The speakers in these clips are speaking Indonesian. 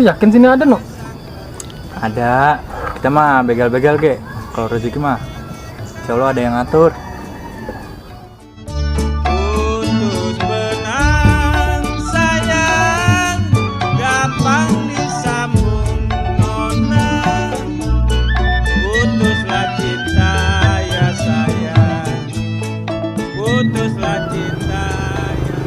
Lu yakin sini ada, no? Ada. Kita mah begal-begal, Ge. Kalau rezeki mah insya Allah ada yang ngatur. Putus benang sayang, gampang disambung nona. Putuslah cinta ya sayang, putuslah cinta ya.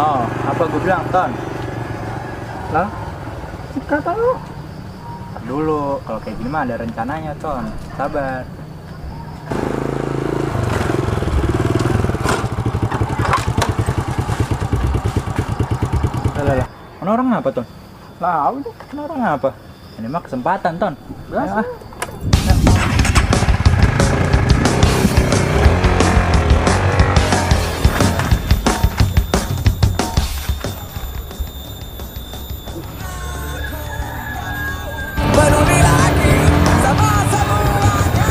Oh, apa gue bilang, Ton? Lah, kata lu. Ntar dulu, kalau kayak gini mah ada rencananya, Ton. Sabar. Lah. Mana orang apa, Ton? Lah, udah. Mana orang apa? Ini mah kesempatan, Ton. Biasa. Ayo, ah. Peduli lagi sama semuanya.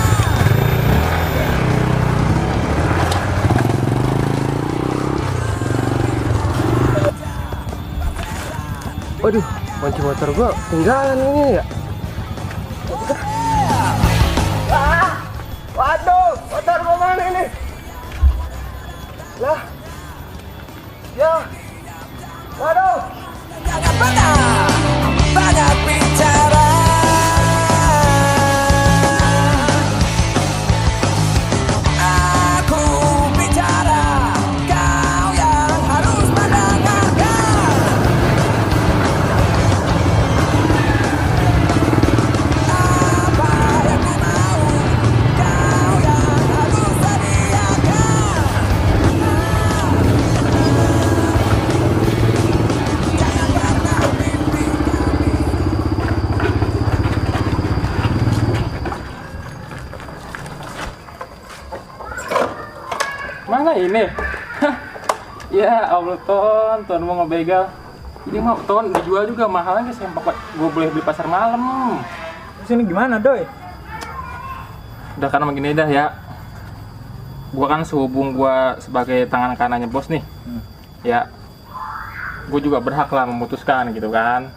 Waduh, kunci motor gua tinggalan ini ya. Waduh, motor gua mana ini? Lah. Ya. Waduh. Jangan banyak bicara. Aku bicara, kau yang harus mendengarkan. Apa yang ku mau, kau yang harus sediakan. Jangan pernah mimpi kami. Mana ini? Hah. Ya Allah, Ton mau ngebegal. Ini mah Ton dijual juga mahalnya sempak gue boleh beli pasar malam. Sini gimana, Doi? Udah karena begini dah ya. Gua kan sehubung gua sebagai tangan kanannya bos nih. Ya. Gue juga berhak lah memutuskan gitu kan.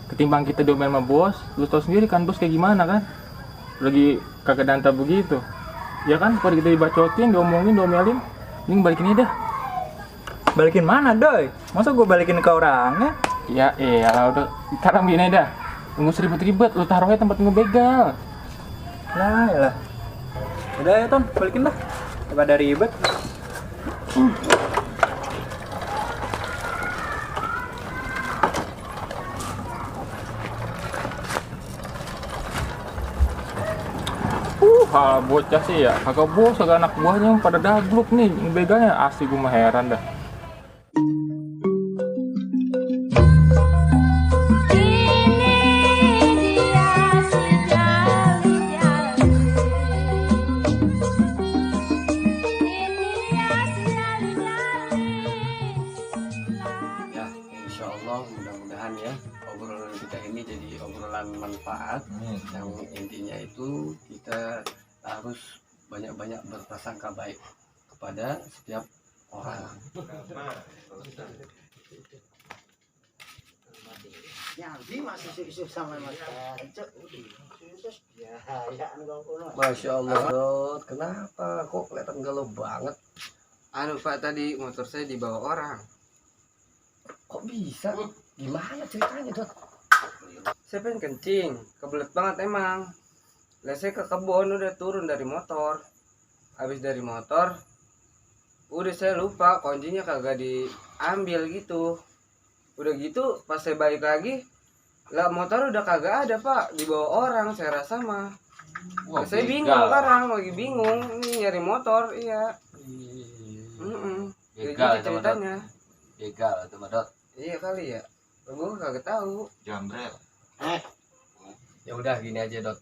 Ketimbang kita diomelin sama bos, lu tau sendiri kan bos kayak gimana kan? Lagi kagak danta begitu. Ya kan, kalau kita dibacotin, diomongin, diomelin, mending balikin aja dah. Balikin mana, Doi? Masa gue balikin ke orangnya? Ya udah, sekarang gini dah. Nggak usah ribet-ribet, lu taruhnya tempat ngebegal. Lah, yalah. Udah ya, Ton, balikin dah. Daripada ribet. Bocah sih ya, kagak bos, kagak anak buahnya yang pada dagluk nih, ngebegalnya asli gue mah heran dah. Ya, insya Allah mudah-mudahan ya obrolan kita ini jadi obrolan manfaat. Yang intinya itu kita harus banyak-banyak berprasangka baik kepada setiap orang. Masya Allah, Dot. Kenapa kok kelihatan galau banget? Anu Pak, tadi motor saya dibawa orang. Kok bisa? Gimana ceritanya, Dot? Saya pengen kencing, kebelet banget emang. Lah saya ke kebun udah turun dari motor. Habis dari motor, udah saya lupa kuncinya kagak diambil gitu. Udah gitu pas saya balik lagi, lah motor udah kagak ada Pak, dibawa orang saya rasa mah. Lah, saya bingung sekarang, lagi bingung nih nyari motor, iya. Jadi Begal gitu ceritanya. Begal itu, Dot. Iya kali ya. Gue kagak tahu. Jambret. Ya udah gini aja, Dot.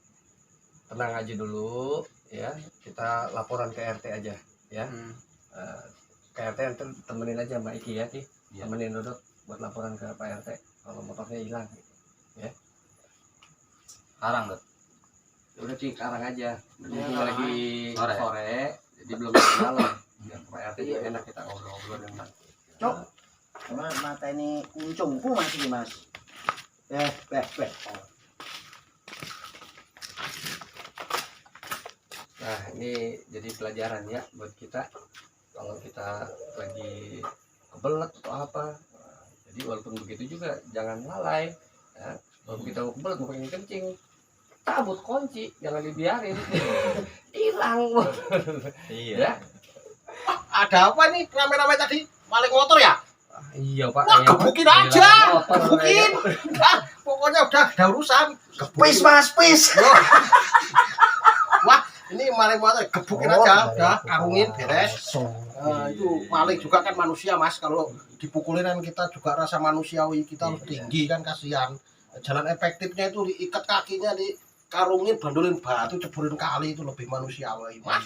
Tenang aja dulu ya. Kita laporan ke RT aja ya. Ke RT nanti temenin aja Mbak Iki ya, Ki. Temenin Dodot buat laporan ke Pak RT kalau motornya hilang gitu. Ya. Sekarang, Dot. Ya udah Ki, sekarang aja. Berhubung lagi sore, jadi belum malam. Ya, Pak RT juga enak kita ngobrol-ngobrol dengan Cok. Mata ini kuncungku masih Mas. Beh. Nah, ini jadi pelajaran ya buat kita. Kalau kita lagi kebelet atau apa. Jadi walaupun begitu juga jangan lalai. Ya. Kalau kita mau kebelet, mau pengen kencing, cabut kunci, jangan dibiarin. Hilang. Iya. Ya. Ada apa nih rame-rame tadi? Maling motor ya? Iya, Pak. Wah, Ya, gebukin Pak. aja. Hilang motor, Gebukin. ya. Pokoknya udah ada urusan. Pis Mas, pis. Wah, ini maling motor gebukin aja, udah karungin beres. Itu maling juga kan manusia Mas, kalau dipukulin kan kita juga rasa manusiawi, kita harus tinggi kan, kasihan. Jalan efektifnya itu diikat kakinya, dikarungin, bandulin batu, ceburin kali, itu lebih manusiawi Mas.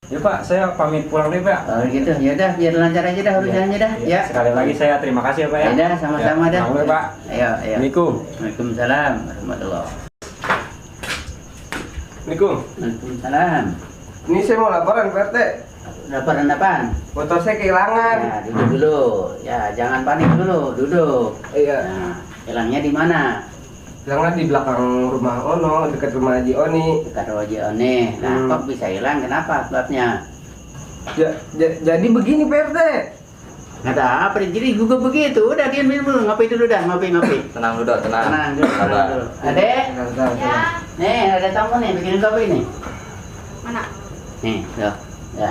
Ya Pak, saya pamit pulang deh Pak. Oh gitu, ya udah biar lancar aja dah urusannya dah. Ya. Sekali lagi saya terima kasih ya Pak ya. Ya udah sama-sama dah. Assalamualaikum Pak. Ayo. Assalamualaikum. Waalaikumsalam warahmatullahi. Assalamualaikum. Waalaikumsalam. Ini saya mau laporan Pak RT. Laporan apaan? Motor saya kehilangan. Ya, duduk dulu. Ya, jangan panik dulu, duduk. Iya. Nah, hilangnya di mana? Hilangnya di belakang rumah Ono, dekat rumah Haji Oni. Dekat Roji One. Nah, kok bisa hilang? Kenapa sebabnya? Jadi begini Pak RT. Nggak apa, jadi juga begitu. Udah diam dulu, ngopi dulu dah, ngopi. Tenang dulu, tenang. Tenang dulu. Adek, nih ada tamu nih, bikin kopi nih. Mana? Nih, tuh. Ya.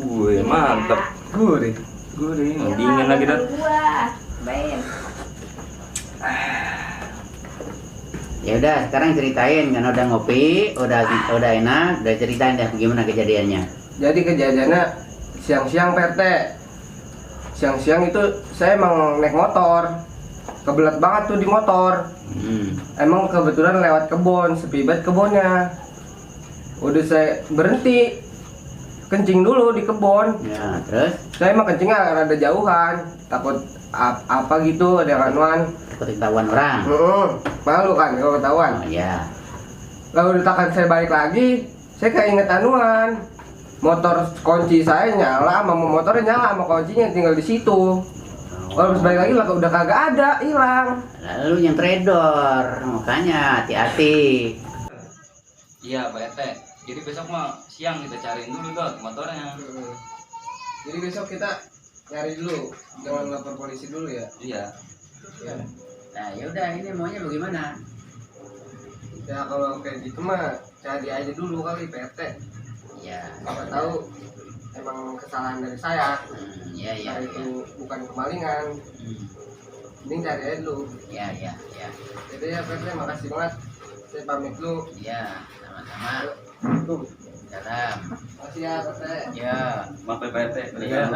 Wih, mantap. Gurih. Dingin lagi Dot. Gua. Baik. Ya udah, sekarang ceritain kan udah ngopi, udah enak, udah ceritain deh gimana kejadiannya. Jadi kejadiannya siang-siang Pak RT. Siang-siang itu saya emang naik motor. Kebelet banget tuh di motor. Emang kebetulan lewat kebun, sepi banget kebunnya. Udah saya berhenti kencing dulu di kebun. Ya, terus Saya emang kencingnya rada jauhan, takut apa gitu ada anuan. ketahuan orang. Malu kan kalau ketahuan. Oh ya. Lalu ditakan saya balik lagi, saya keinget anuan. Motor kunci saya nyala, sama motornya nyala, sama kuncinya tinggal di situ. Kalau balik lagi lah udah kagak ada, hilang. Lalu yang trader, makanya hati-hati. Iya Pak RT, jadi besok mah siang kita cariin dulu Dot motornya. Jadi besok kita nyari dulu, jangan lapor polisi dulu ya. Iya. Nah, yaudah ini maunya bagaimana? Ya kalau kayak gitu mah cari aja dulu kali Pak RT. Ya. Siapa tahu emang kesalahan dari saya. Ya. Saya itu bukan kemalingan. Mending cari aja dulu. Ya. Jadi ya Pak RT, makasih banget. Saya pamit dulu. Ya, sama-sama. Tuh. Salam. Makasih ya Pak RT. Ya. Maaf ya Pak RT. Ya.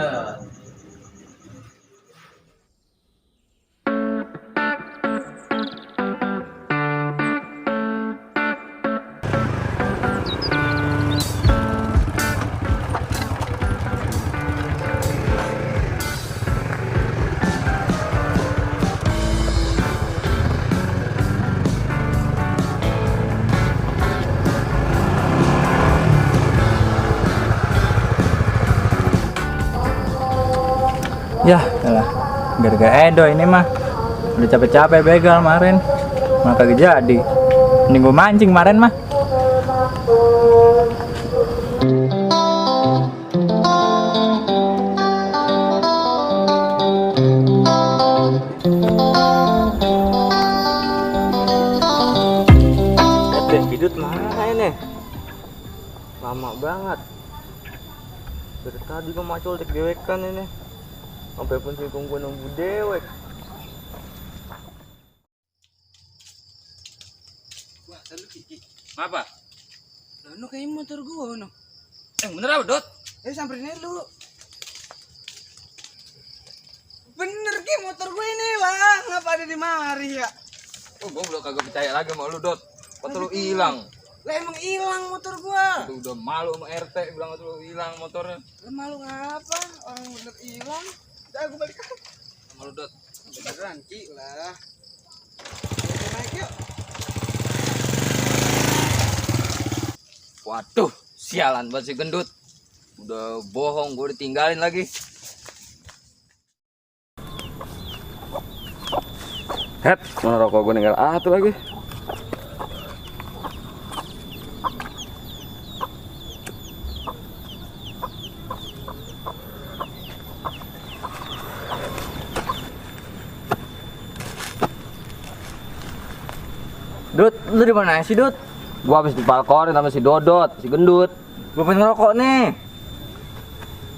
Ya, elah. Gara-gara Edo ini mah. Udah capek-capek begal kemarin. Malah kagak jadi. Ini gue mancing kemarin mah. Hidut mana ini? Lama banget. Dari tadi gue macul tek dewekan ini. Sampai pun si gue nunggu dewek. Wah, lalu Kiki. Apa? Lalu kayak motor gua no. Bener apa Dot? Samperin aja lu. Bener Ki, motor gue ini lah, ngapa ada di mari ya? Oh, gue udah kagak percaya lagi sama lu Dot. Motor lu hilang. Lah emang hilang motor gua. Lu udah malu sama RT bilang lu hilang motornya. Lah malu ngapa? Orang bener hilang. Udah gua balik aja. Sama lu Dot. Beneran Ki lah. Kita naik yuk. Waduh, sialan banget si gendut. Udah bohong, gue ditinggalin lagi. Het, mana rokok gue ninggal tuh lagi. Dut, lu di mana sih, Dut? Gua habis dipalkorin sama si Dodot, si gendut. Gua pengen ngerokok nih.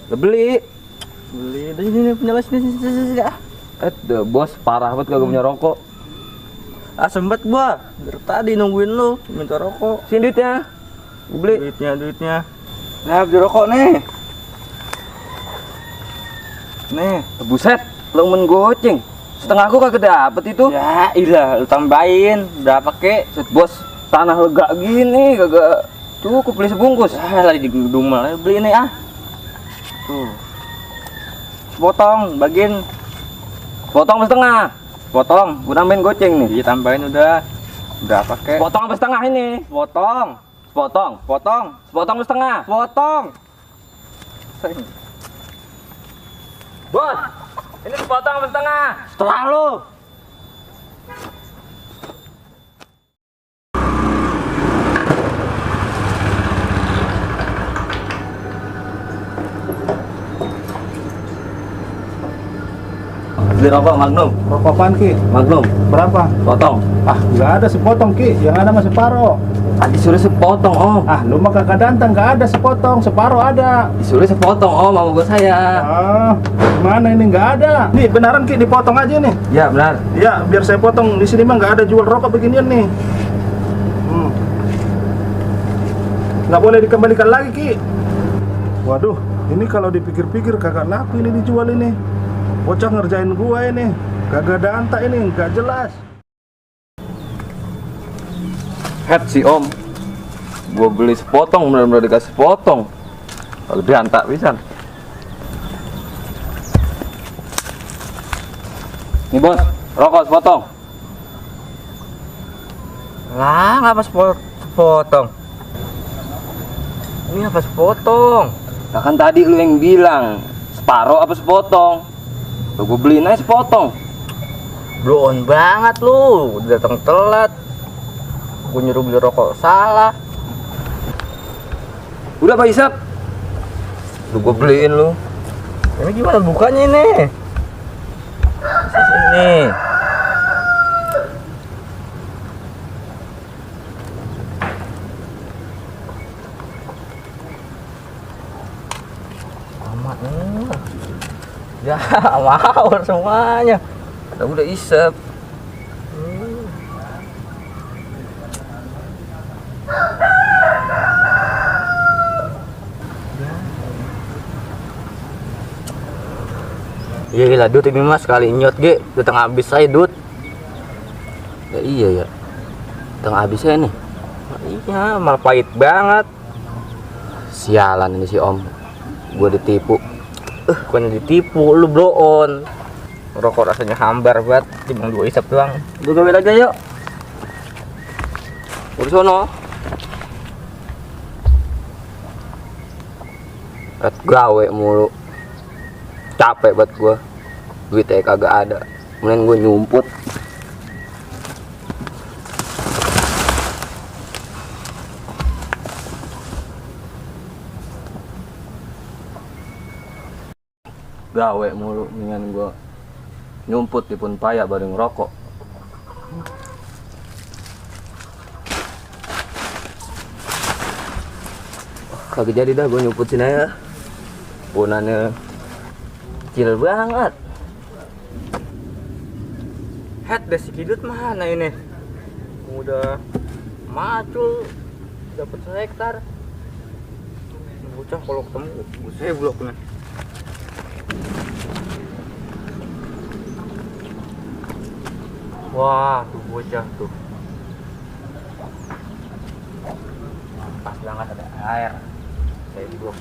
Udah beli. Udah ini punya sini. Bos, parah banget kagak punya rokok. Sempet gua. Dari tadi nungguin lu minta rokok. Sini duitnya. Gua beli. Duitnya. Nah, beli rokok nih. Nih, buset, lu menggoceng. Setengah aku kagak dapet itu. Ya ilah, lu tambahin. Berapa kek? Set bos, tanah lega gini kagak cukup beli sebungkus. Lagi di Dumel, beli ini Tuh. Potong, bagiin. Potong setengah. Potong, gua nambahin goceng nih. Iya, tambahin udah. Berapa kek? Potong apa setengah ini? Potong. Potong setengah. Potong. Bos, ini dipotong apa setengah? Setelah lu. Beli rokok Magnum. Rokok apaan Ki? Magnum. Berapa? Potong. Nggak ada sepotong Ki, yang ada mah separo. Disuruh sepotong Om. Lu mah kagak dantang, nggak ada sepotong, separo ada. Disuruh sepotong Om sama gua saya. Mana ini nggak ada? Nih beneran Ki, dipotong aja nih. Ya benar. Ya, biar saya potong. Di sini mah nggak ada jual rokok beginian nih. Nggak boleh dikembalikan lagi Ki. Waduh, ini kalau dipikir-pikir kagak laku ini dijual ini. Bocah ngerjain gua ini, kagak ada anta ini, nggak jelas. Het si Om, gua beli sepotong, benar-benar dikasih potong. Lebih antak pisan. Nih bos, rokok sepotong. Lah, ngapa sepotong? Ini apa sepotong? Nah, kan tadi lu yang bilang separuh apa sepotong? Tuh gue beliin aja sepotong. Blow on banget lu, udah datang telat. Gue nyuruh beli rokok salah. Udah Pak Isap. Tuh gue beliin lu. Ini gimana bukanya ini? Sini. Amat ya, mau semuanya. Udah isep. Iya lah Dut, ini mas sekali nyot ge, udah tengah habis saya Dut. Ya iya ya, tengah habis saya nih. Iya, malah pahit banget. Sialan ini si Om, gue ditipu. Bukan ditipu, lu blow on. Rokok rasanya hambar banget, cuma gue isep doang. Gue gawe aja yuk. Udah sono. Gawe mulu. Capek banget gua, duitnya kagak ada, mending gue nyumput. Gawe mulu, mendingan gue nyumput di pun payah bareng rokok. Kagak jadi dah, gue nyumput sini aja. Punannya kecil banget. Het deh si Kidut mana ini? Udah macul, dapat 1 hektar. Bocah kalau ketemu gue sebloknya. Wah, tuh bocah tuh. Pas banget ada air. Seblok.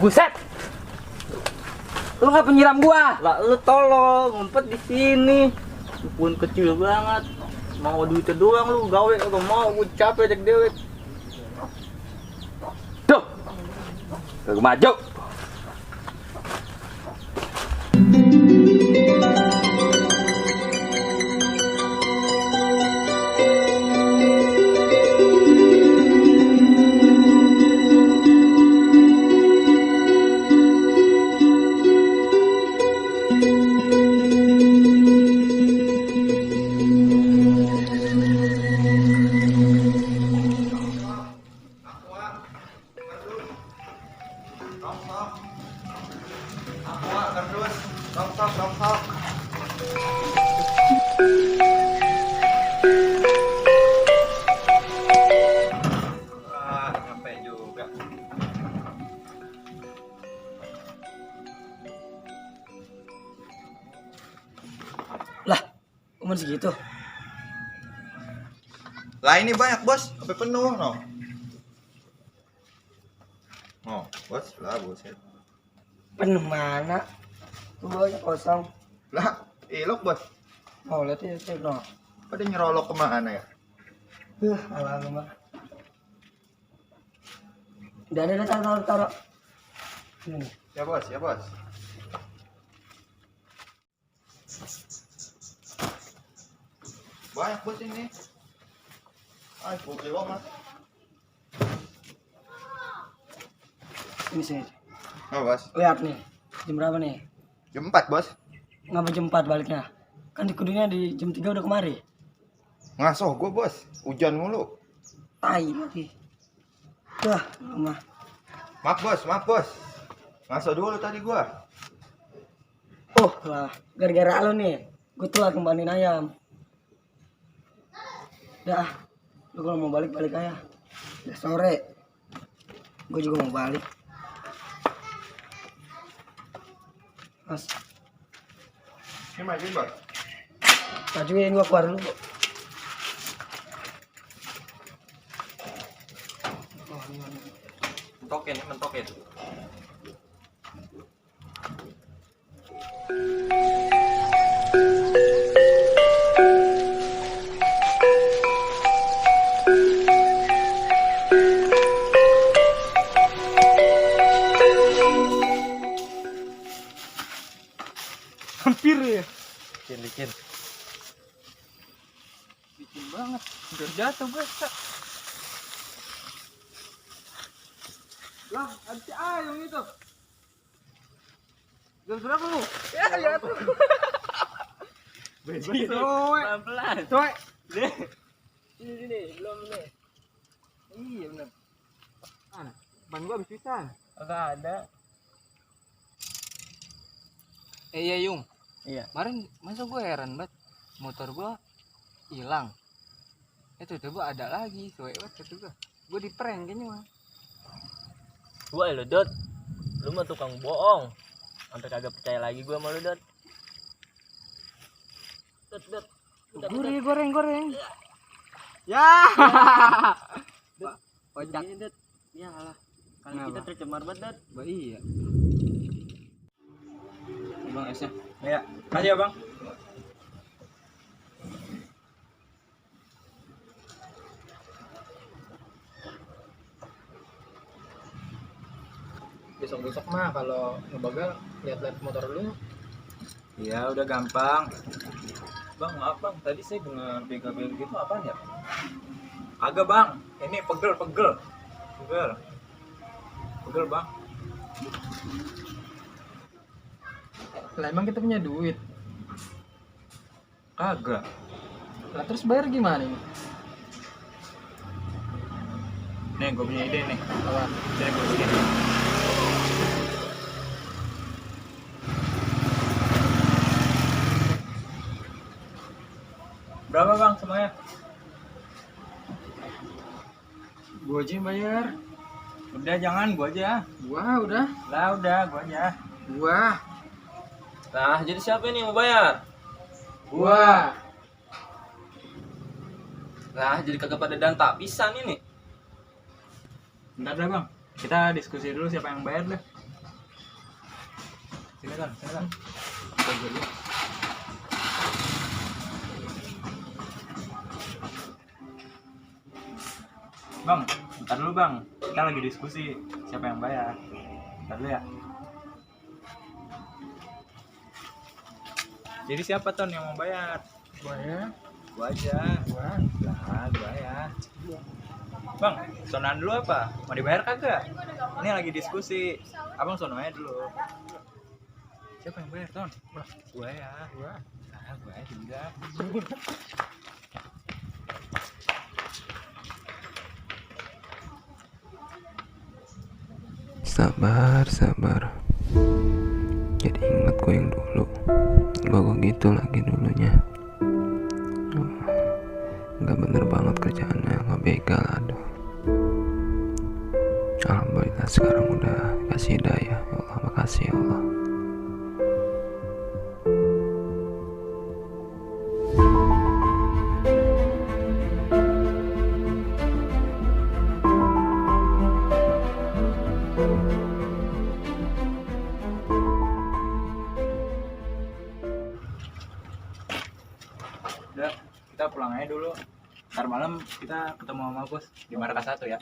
Buset. Lu ngapa nyiram gua? Lah lu tolong ngumpet di sini. Pun kecil banget. Mau duitnya doang lu gawe kagak mau, gua capek cek dewek. Tuh. Kagak maju. Umur segitu. Lah ini banyak bos, sampai penuh no. Oh bos, lah bos. Penuh mana? Tuh banyak kosong. Lah, ilok bos. Mau lihat ya cek no. Pada nyerolok kemana ya? Alamak. Udah ada taruh. Ini. Ya bos, ya bos. Banyak bos ini. Ah, 10 kilo mas. Ini sih. Oh bos. Lihat nih. Jam berapa nih? Jam 4 bos. Ngapa jam 4 baliknya? Kan dikudunya di jam 3 udah kemari. Ngasoh gua bos. Hujan mulu. Tai lagi. Dah, rumah. Maaf bos. Ngasoh dulu tadi gua. Oh lah, gara-gara lo nih. Gue telat kembaliin ayam. Dah, lu kalau mau balik aja. Udah sore. Gue juga mau balik. Mas, Ini majuin bos. majuin gua keluar dulu. Mentokin. Hampir ya. Licin. Bikin banget. Udah jatuh gue. Lah, ada si ayam itu. Jam berapa lu? Ya, jatuh. Pelan-pelan. Coy. Sini, belum nih. Iya benar. Ban gua habis pisan. Enggak ada. Iya Yung. Iya. Kemarin masa gue heran banget, motor gue hilang. Tiba-tiba ada lagi, sewet kata gue. Gue di prank kayaknya mah. Gue lo Dot, lu mah tukang bohong. Sampai kagak percaya lagi gue sama lu Dot. Dot. Goreng. Ya. Kocak. Dot. Ya alah. Kali kita tercemar banget Dot. Bah iya. Bang esnya. Ya. Makasih ya bang. Besok mah kalau ngebagal lihat-lihat motor dulu. Ya udah gampang. Bang maaf bang, tadi saya dengar bega-bega gitu apaan ya? Agak bang, ini pegel bang. Lah emang kita punya duit. Kagak. Lah terus bayar gimana ini? Nih gue punya ide nih. Apa? Sini gue begini. Berapa bang semuanya? Gua aja yang bayar. Udah jangan, gua aja. Wah udah. Lah udah, gua aja. Wah. Nah, jadi siapa ini mau bayar? Wah. Nah, jadi kagak pada dan tak pisan ini. Bentar dah bang, kita diskusi dulu siapa yang bayar deh. Sini Ton, sini Ton. Bang, bentar dulu bang, kita lagi diskusi siapa yang bayar. Bentar dulu ya. Jadi siapa Ton yang mau bayar? Gua ya. Gua aja. Gua ya. Bang, sonoan dulu apa? Mau dibayar kagak? Ini lagi diskusi. Abang sono aja dulu. Siapa yang bayar Ton? Gua ya. Gua ya juga. Sabar. Jadi ingat gue yang dulu. Gue gitu lagi dulunya. Gak bener banget kerjaannya, gak begal, aduh. Alhamdulillah sekarang udah kasih hidayah. Ya Allah, makasih ya Allah. Udah, kita pulang aja dulu. Ntar malam kita ketemu sama bos di markas 1 ya.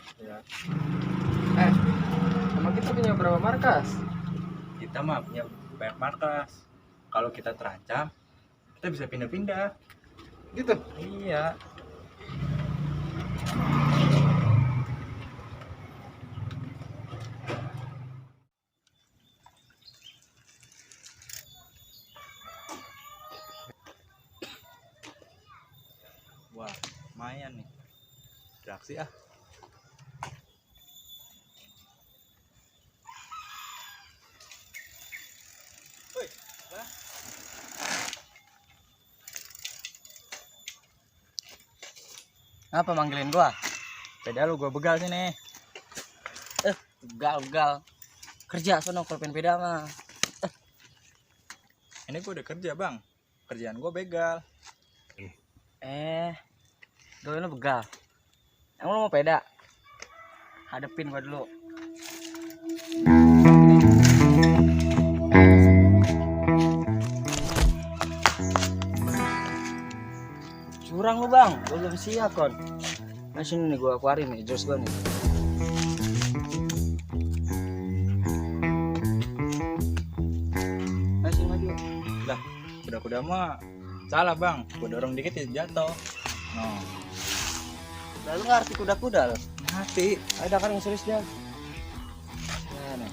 Emang kita punya berapa markas? Kita mah punya banyak markas. Kalau kita terancam, kita bisa pindah-pindah. Gitu? Iya. Wah, lumayan nih. Reaksi ah. Apa manggilin gua? Beda lu, gua begal sini. Begal. Kerja sono kalau pengen beda mah. Ini gua udah kerja, Bang. Kerjaan gua begal. Gue lu begal. Emang lu mau peda? Hadepin gua dulu. Curang lu bang, gua belum siap kon. Nah sini nih gua akuarin nih, jos gua nih. Nah sini maju. Lah, kuda-kuda mah salah, Bang. Gua dorong dikit ya jatuh. Oh. Lalu ngerti kuda-kuda lo? Ngerti. Ada kan yang serius dia. Nah.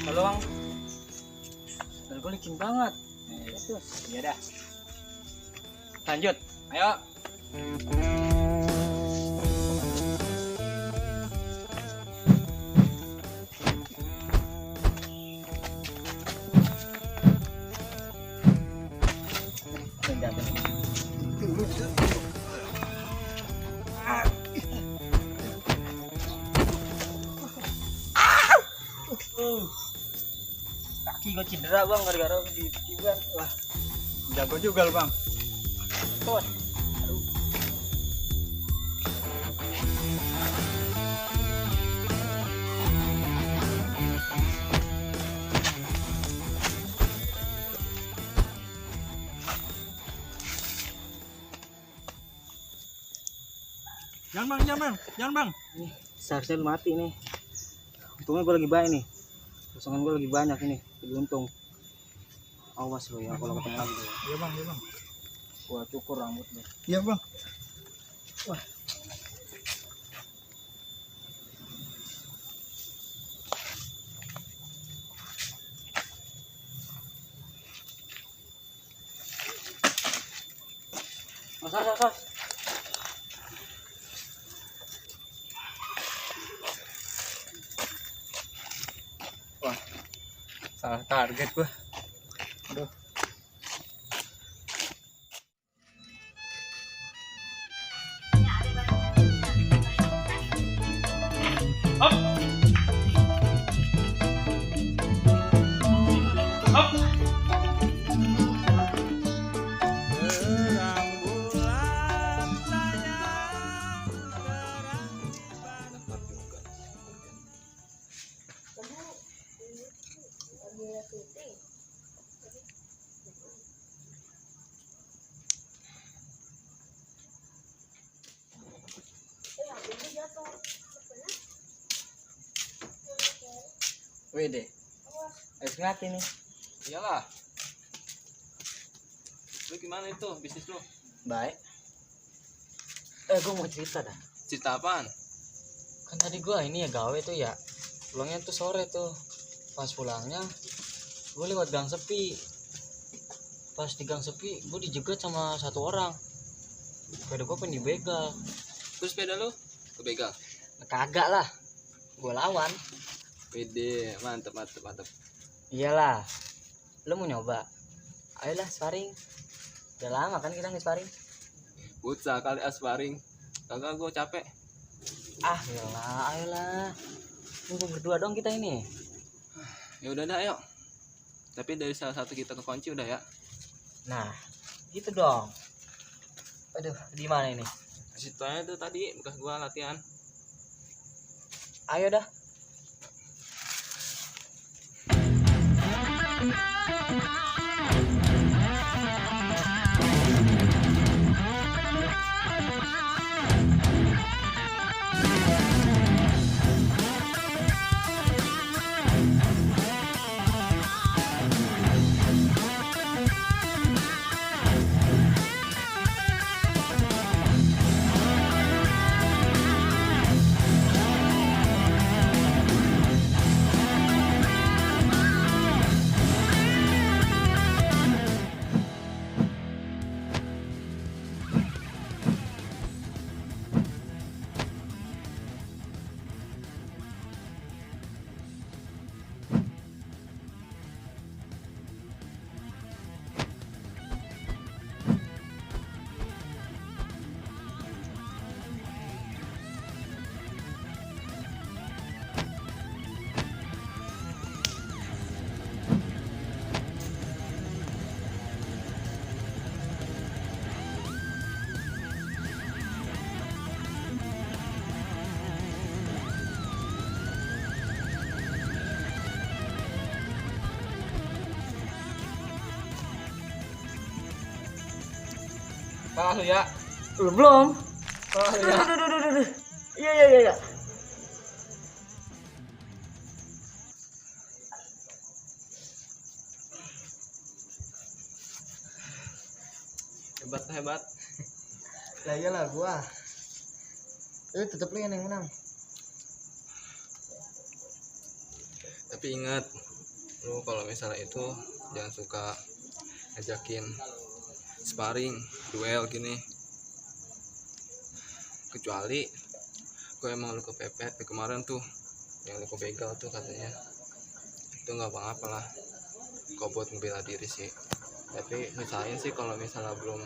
Halo bang, dan gue licin banget. Iya dah. Lanjut, Ayo. Kaki gue cedera bang gara-gara di tiban. Wah, jago juga lu bang. Tuh. Jangan bang. Nih, seharusnya lu mati nih. Untungnya gue lagi banyak nih. Kosongan gue lagi banyak ini. Jadi untung. Awas lo ya kalau ketemu lagi. Iya bang. Gua cukur rambut lu. Iya bang. Wah. Sos. Wah, salah target gua. Aduh. Wede. Ngerti nih. Iyalah. Lu gimana itu bisnis lu? Baik. Gue mau cerita dah. Cerita apaan? Kan tadi gue ini ya gawe tuh ya. Pulangnya tuh sore tuh. Pas pulangnya gue lewat gang sepi. Pas di gang sepi gue dijegat sama satu orang. Sepeda gue pengen dibegal. Terus sepeda lu kebegal? Kagak lah. Gue lawan. Wede, mantep. Iyalah. Lu mau nyoba? Ayolah sparring. Udah lama kan kita nge-sparring. Bocah kali sparring. Kagak, gue capek. Ayolah. Tunggu berdua dong kita ini. Ya udah dah, ayo. Tapi dari salah satu kita kekunci udah ya. Nah, gitu dong. Aduh, di mana ini? Situ aja tuh tadi bekas gua latihan. Ayo dah. Kalah lu ya. Belum. Kalah lu ya. Aduh. Iya. Hebat. Lah iyalah gua. Tetep lu yang menang. Tapi ingat, lu kalau misalnya itu jangan suka ngajakin sparring, duel gini. Kecuali gue emang lu kepepet kayak kemarin tuh yang lu kebegal tuh katanya. Itu nggak apa-apa lah. Kau buat ngebela diri sih. Tapi misalnya sih kalau misalnya belum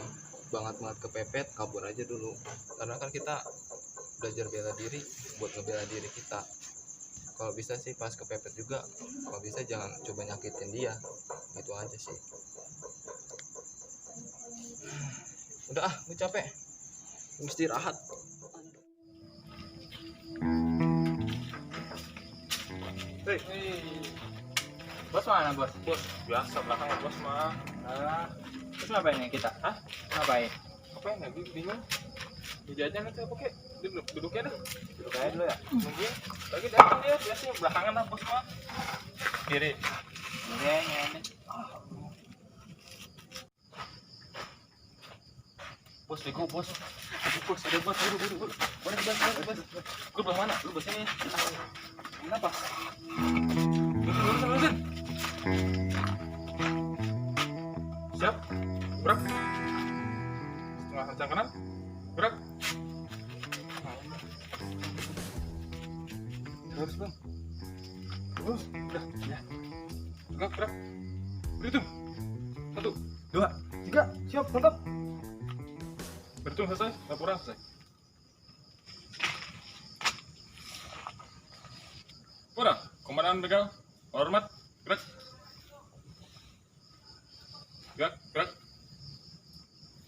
banget kepepet, kabur aja dulu. Karena kan kita belajar bela diri buat ngebela diri kita. Kalau bisa sih pas kepepet juga, kalau bisa jangan coba nyakitin dia. Gitu aja sih. Udah gue capek. Mesti istirahat. Hei. Bos mana bos? Bos biasa belakang bos mah. Nah, terus ngapain nih kita? Hah? Ngapain? Ngapain? Nggak bingung. Di jajan itu apa kek? Duduknya dah. Duduk aja dulu ya. Mungkin lagi datang dia biasanya belakangan lah bos mah. Kiri. Ini. Bos, bego bos. Bos, ada bos, buru. Mana bos? Lu belah mana? Lu bos ini. Kenapa? Lurus. Siap. Gerak. Setengah kencang kanan. Gerak. Terus bang. Terus. Udah. Ya. Gerak. Berhitung. 1, 2, 3. Siap. Mantap. Berhitung selesai, laporan selesai. Udah, komandan begal, hormat, gerak. Gerak.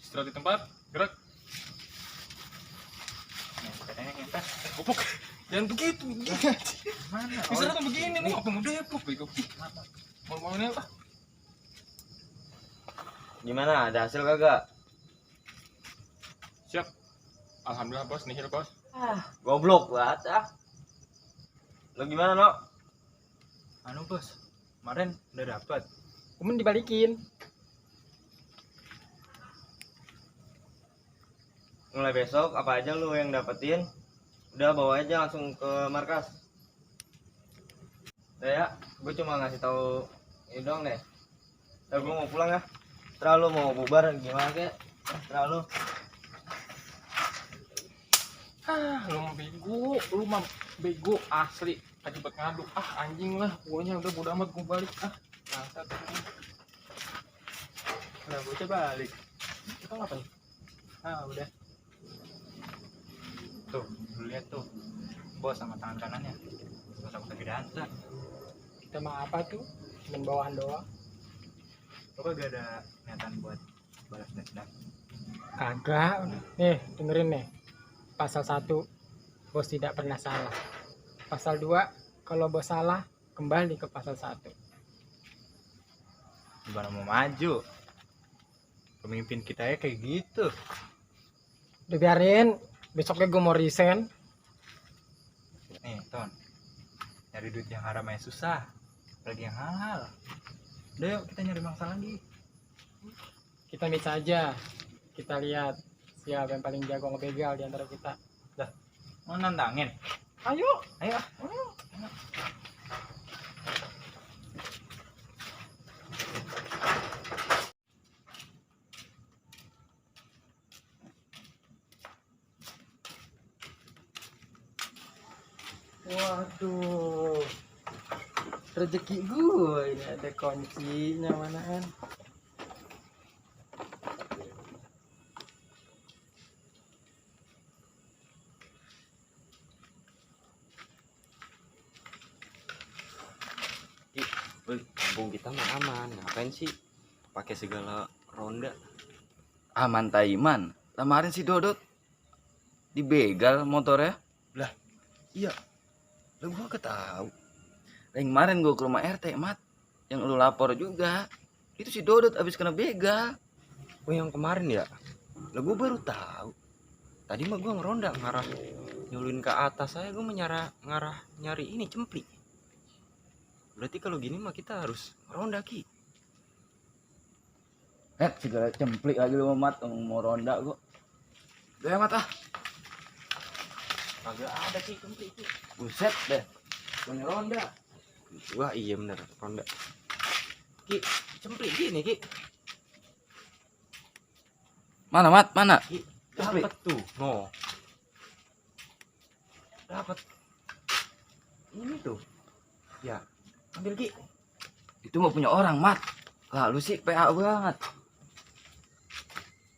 Istirahat di tempat, gerak. Katanya ngepet, gopok. Jangan begitu. Mana? Istirahat tuh begini, nih apa mau depok, bego. Mau ini apa? Gimana? Ada hasil kagak? Siap. Alhamdulillah bos, nihil bos. Goblok banget ah. Lo gimana, No? Anu bos, kemarin udah dapat. Kemudian dibalikin. Mulai besok apa aja lu yang dapetin, udah bawa aja langsung ke markas. Udah ya, gue cuma ngasih tahu ini doang deh. Udah gue mau pulang ya. Terlalu mau bubar gimana kek? Terlalu. Lu mah bego, lu mah bego asli. Tadi buat ngadu, anjing lah. Pokoknya udah bodo amat gue balik Bangsat. Nah, bocah balik. Kita ngapain? Udah. Tuh, lu lihat tuh. Bos sama tangan kanannya. Gak usah pakai dansa. Kita mah apa tuh? Cuman bawahan doang. Lo gak ada niatan buat balas dendam? Kagak. Nih, dengerin nih. Pasal 1, bos tidak pernah salah. Pasal 2, kalau bos salah, kembali ke pasal 1. Gimana mau maju? Pemimpin kita ya kayak gitu. Udah biarin, besoknya gue mau resign. Nih, Ton. Nyari duit yang haram aja susah. Apalagi yang halal. Udah yuk, kita nyari mangsa lagi. Kita mix aja. Kita lihat siapa yang paling jago ngebegal di antara kita. Dah, mau nantangin? Ayo. Ayo. Waduh, rezeki gue ini ada kuncinya manaan. Woi, kampung kita mah aman. Ngapain sih pakai segala ronda? Aman Taiman. Kemarin si Dodot dibegal motornya. Lah, iya. Lah gua ketahu. Yang kemarin gua ke rumah RT, Mat. Yang lu lapor juga. Itu si Dodot abis kena begal. Oh, yang kemarin ya? Lah gua baru tahu. Tadi mah gua ngeronda ngarah nyulin ke atas saya, gua ngarah nyari ini cempli. Berarti kalau gini mah kita harus ronda Ki. Segala cemplik lagi lu Mat, mau ronda gua. Udah ya Mat ah. Kagak ada Ki cemplik Ki. Buset deh. Punya ronda. Wah iya bener ronda. Ki, cemplik gini Ki. Mana Mat? Mana? Ki, dapat tuh. No. Dapat. Ini tuh. Ya. Ambil Ki. Itu mah punya orang Mat. Lah lu sih PA banget.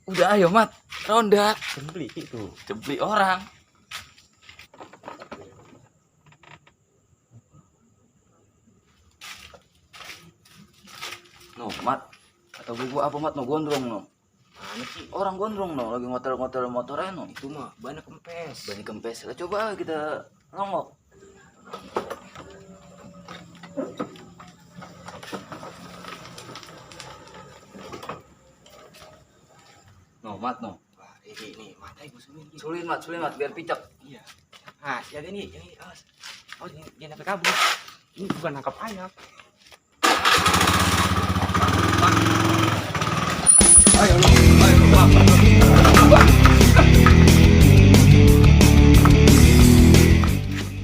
Udah ayo Mat, ronda. Cemplik itu. Cemplik orang. No Mat. Atau gua apa Mat no gondrong no. Mana sih? Orang gondrong no lagi ngotel-ngotel motornya no. Itu mah banyak kempes. Banyak kempes. Lah coba kita nongok. No, Mat, no. Wah, ini matanya gue Sulin, Mat, biar picak. Iya. Ah, siapa ini? Ini, awas. Oh, jangan sampai kabur. Ini bukan nangkap ayam. Ayo,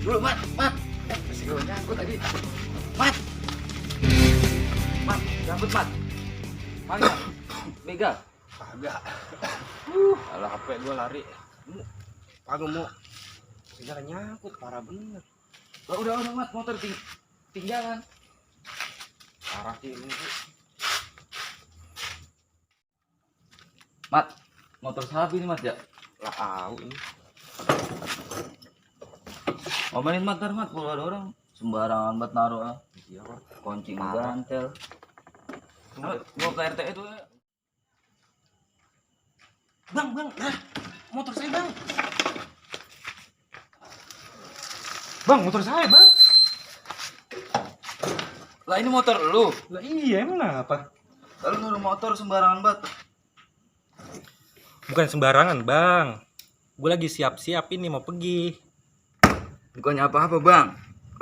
Dulu, Mat. Masih gue nyangkut tadi. Mat, nyangkut, Mat. Mana? Begal. Kagak. Kalau HP gue lari. Kagak mau. Tinggal nyangkut, parah bener. Udah, Mat, motor tinggalan. Parah sih ini. Mat, motor sapi ini Mat ya? Lah tahu ini. Ngomelin Mat, Mat, kalau ada orang sembarangan buat naruh ah. Iya, Pak. Kunci gantel. Gua ke RT itu ya. Bang, motor saya bang. Bang, motor saya bang. Lah ini motor lu. Lah iya emang apa? Lalu naruh motor sembarangan banget. Bukan sembarangan bang. Gue lagi siap-siap ini mau pergi. Bukannya apa-apa bang.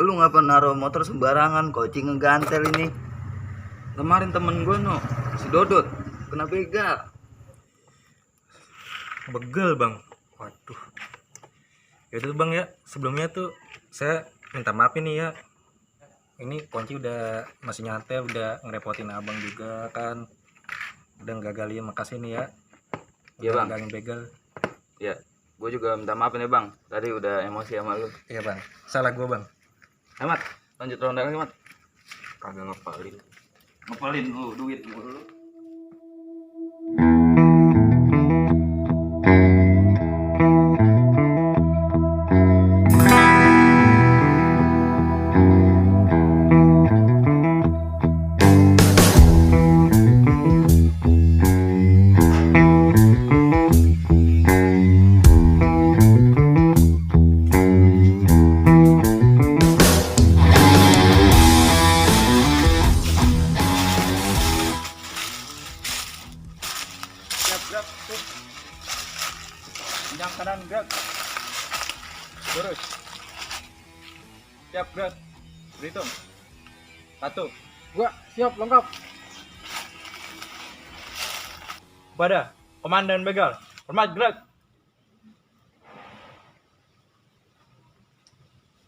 Lu ngapa naruh motor sembarangan, kunci ngegantel ini. Kemarin temen gue no, si Dodot kena begal. Begel bang. Waduh. Ya itu bang ya, sebelumnya tuh saya minta maaf ini ya. Ini kunci udah masih nyantai, udah ngerepotin abang juga kan. Udah gagalin, makasih nih ya. Iya bang. Gagalin begal. Ya, gue juga minta maaf nih bang. Tadi udah emosi sama lu. Iya bang, salah gue bang. Amat, lanjut ronda lagi mat. Kagak ngepalin. Ngepalin lu duit mulu. Gerak tuh. Pinjang kanan gerak. Lurus. Siap gerak. Berhitung. 1. 2, siap lengkap. Pada komandan begal. Hormat gerak.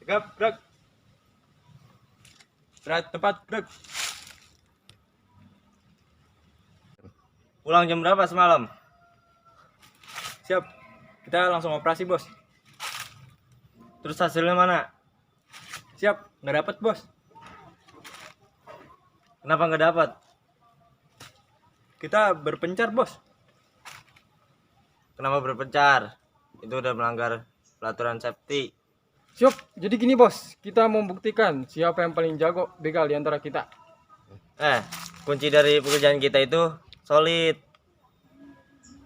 Tegap gerak. Berat tempat gerak. Pulang jam berapa semalam? Siap. Kita langsung operasi, Bos. Terus hasilnya mana? Siap, nggak dapat, Bos. Kenapa nggak dapat? Kita berpencar, Bos. Kenapa berpencar? Itu udah melanggar peraturan safety. Siap, jadi gini bos, kita membuktikan siapa yang paling jago begal di antara kita. Kunci dari pekerjaan kita itu solid.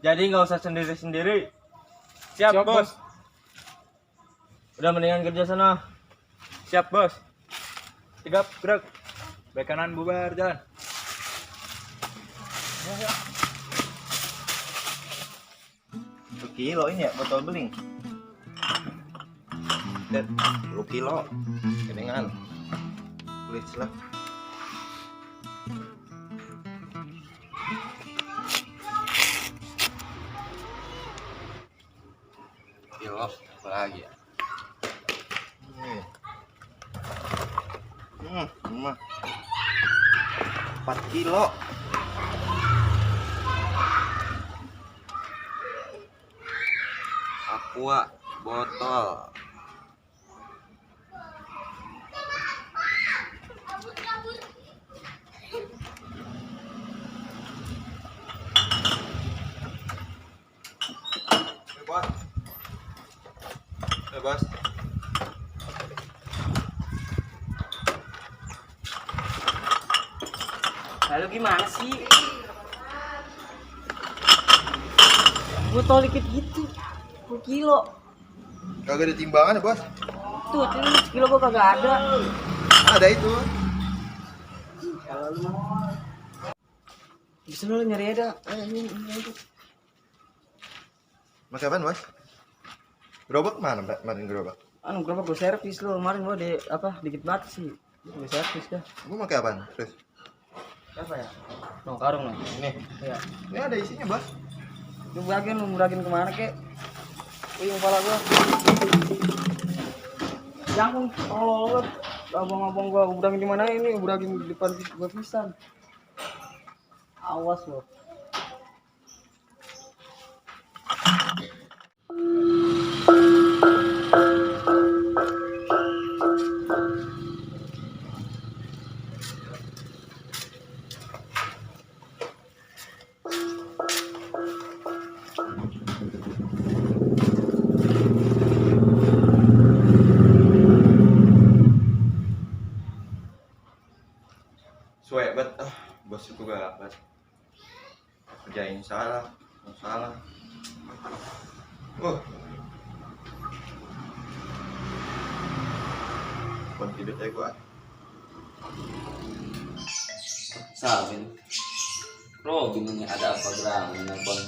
Jadi nggak usah sendiri-sendiri. Siap, Bos. Udah mendingan kerja sana. Siap, Bos. Tegap gerak. Baik kanan bubar jalan. Kilo ini ya botol beling. Dan 10 kilo. Gedengan. Please lah. Kilo apa lagi ya? Mah. 4 kilo. Aqua botol. Bos. Lalu gimana sih? Botol dikit gitu. 10 kilo. Kagak ada timbangan ya, Bos? Tuh, ini sekilo gua kagak ada. Ada itu. Kalau lu mah. Bisa lu nyari ada. Ini. Mas kapan, Bos? Gerobak mana, Mbak? Mana gerobak? Gerobak gua servis lu. Kemarin gua dikit banget sih. Gua servis dah. Gua pakai apaan? Terus. Apa ya? Karung nih. Ini. Iya. Ini ada isinya, Bos. Lu muragin kemana kek? Uyung kepala gua. Jangan tolol abang-abang gua muragin di mana ini? Muragin di depan gua pisan. Awas lo. Suwe bet, bos itu galak bet. Kerjain salah. Kunci duit gua. Samin. Robin ini ada apa gerang nelpon?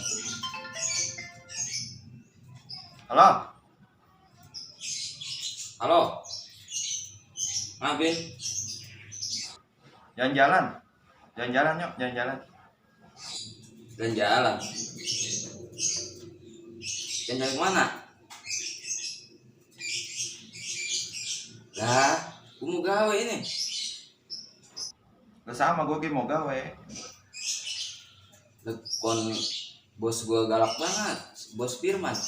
Halo. Halo. Ngapain? Jalan-jalan. Jalan-jalan yuk, jalan-jalan. Dan jalan. Jalan kemana? Lah, gua mau gawe ini. Lah sama gue mau gawe. Kon bos gua galak banget, bos Firman.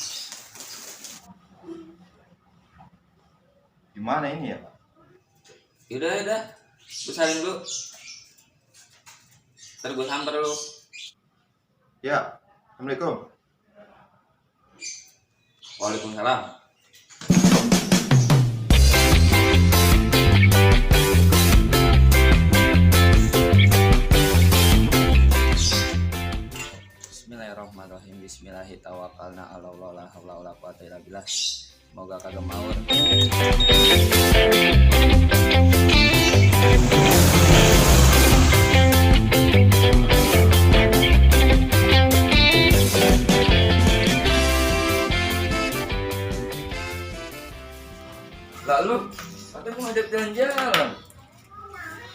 Gimana ini ya? Yaudah, gua salin dulu. Ntar gua samper lu. Ya, Assalamualaikum. Waalaikumsalam. Bismillahirrahmanirrahim. Bismillahirrahmanirrahim. Allah la haula wala quwata illa billah. Semoga kagak maur. Lalu, katanya mau ngajak jalan-jalan.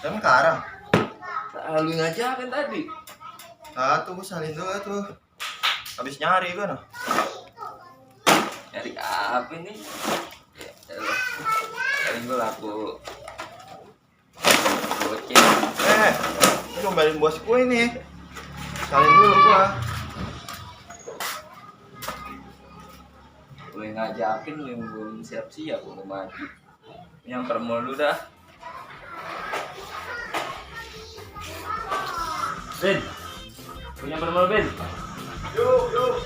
Emang sekarang? Lalu ngajakin tadi. Tuh gue salin dulu tuh. Habis nyari gue noh. Nyari apa nih? Nyari gue laku bocil. Lu ngombalin bos gue ini. Salin dulu gue. Gue ngajakin lu yang belum siap-siap gue mati. Nyamper mulu dah. Ben, punya permol Ben. Yuk.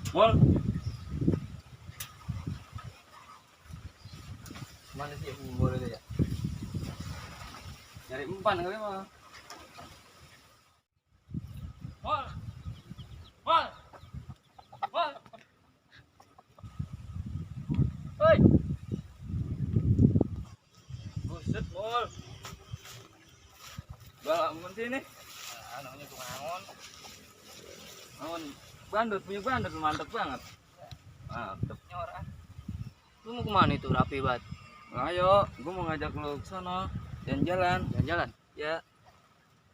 Mol. Mana sih umur itu ya? Nyari empan kali mah. Mol. Hoi. Buset, Mol. Balak mun sini. Namanya Tungangon. Ngon bandut, punya bandut mantep banget. Mantepnya orang. Lu mau kemana itu rapi banget? Ayo, gua mau ngajak lu ke sono. Jalan-jalan. Jalan-jalan? Ya.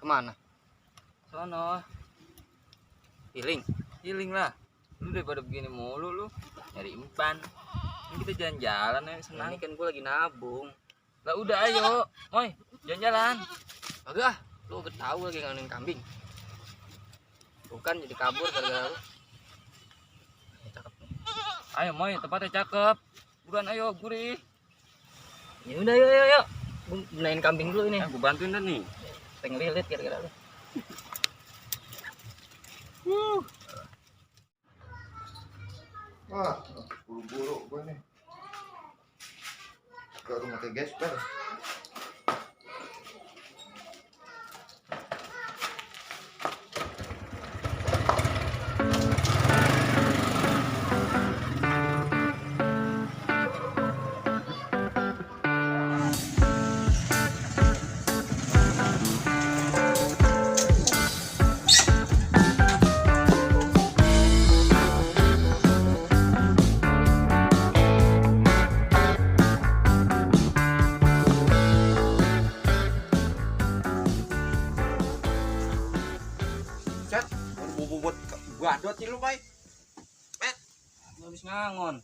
Kemana? Sono. Healing lah. Lu daripada begini mulu lu nyari empan. Ini kita jalan-jalan ya, senang. Ini kan gua lagi nabung. Lah udah ayo, Moy, jalan-jalan. Agak, lu tahu lagi nganin kambing. Bukan jadi kabur gara-gara lu. Cakep nih. Ayo Moy, tempatnya cakep. Buruan ayo, gurih. Ya udah yuk. Gua benain kambing dulu ini. Gua bantuin dah nih. Pengen lilit kira-kira lu. Wah, buru-buru gue nih. Ke rumah ke gesper. Gadot sih lu, Mai. Habis ngangon.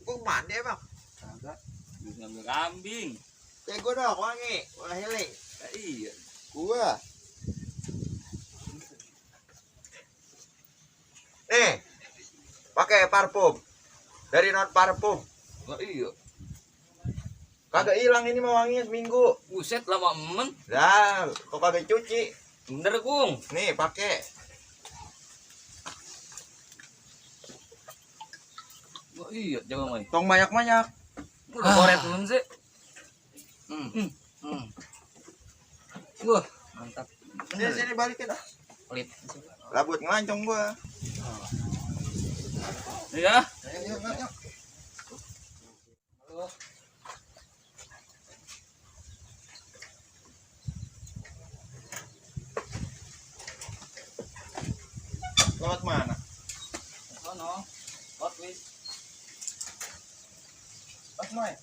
Gua kemana ya, Bang? Kagak. Habis ngambil kambing. Gua dong, wangi. Wah, healing. Ya, iya. Gua. Nih. Pakai parfum. Dari non parfum. Wah, iya. Kagak hilang ini mah wanginya seminggu. Buset lama emen. Dah, kok kagak cuci? Bener Gung. Nih, pakai. Wah iya, jangan main. Tong banyak-banyak. Udah koret belum sih? Wah, mantap. Sini balikin ah. Pelit. Labut ngelancong gua. Iya. Lewat mana? Sono. Hot list. Pas main.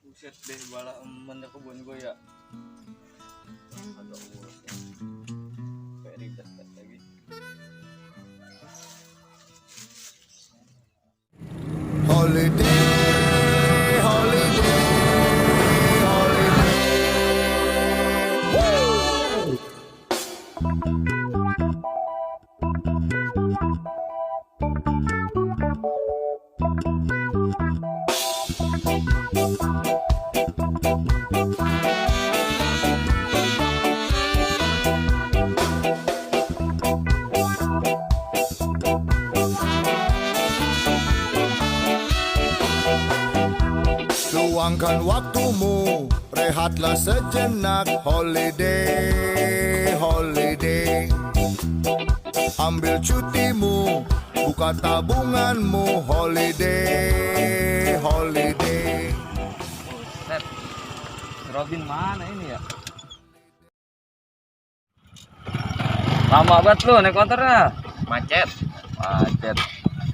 Buset deh, bala emen kebun gue ya. Agak urus ya. Kayak ribet lagi. Holiday, holiday, holiday. Woo! Luangkan waktumu, rehatlah sejenak. Holiday, holiday. Ambil cutimu, buka tabunganmu. Holiday, holiday. Set. Robin mana ini ya? Lama banget lu naik motornya. Macet. Macet.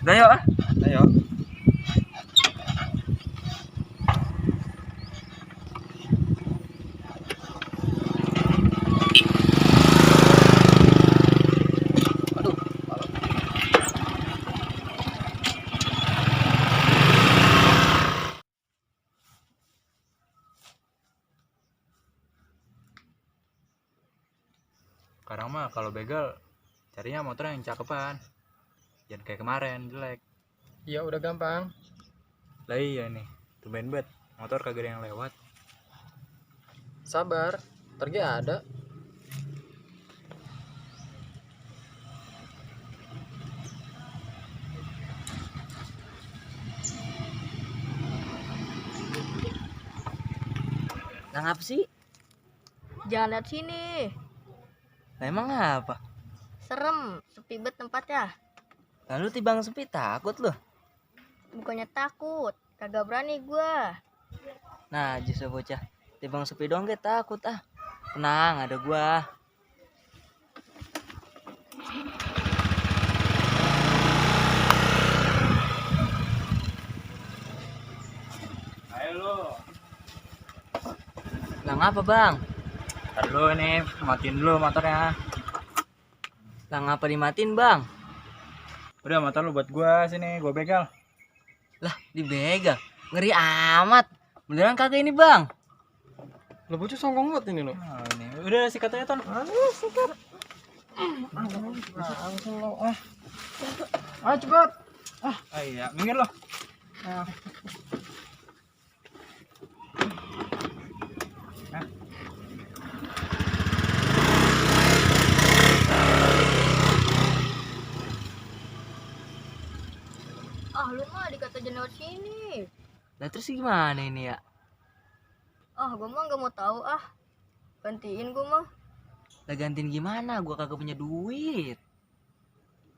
Udah yuk ah. Ayo. Sekarang mah kalau begal carinya motor yang cakepan, jangan kayak kemarin jelek. Ya udah gampang. Lah iya nih, tumben banget motor kagak ada yang lewat. Sabar, tergi ada. Nah, ngapa sih? Jangan lihat sini. Nah, emang apa? Serem, sepi banget tempatnya. Lalu tibang sepi takut loh. Bukannya takut, kagak berani gua. Nah, justru bocah tibang sepi doang gak takut ah. Tenang, ada gua. Ayo lo. Lah ngapa bang? Ntar dulu nih, matiin dulu motornya. Lah ngapa dimatiin bang? Udah motor lu buat gua sini, gua begal. Lah dibegal, ngeri amat. Beneran kagak ini bang? Lo bocah songkong banget ini lo. Oh, ini. Udah sikat aja Ton. Sikat. Cepat. Ah iya, minggir lo. Ah lu mah dikata jangan lewat sini. Lah terus gimana ini ya? Ah gua mah gak mau tahu ah. Gantiin gua mah. Lah gantiin gimana? Gua kagak punya duit.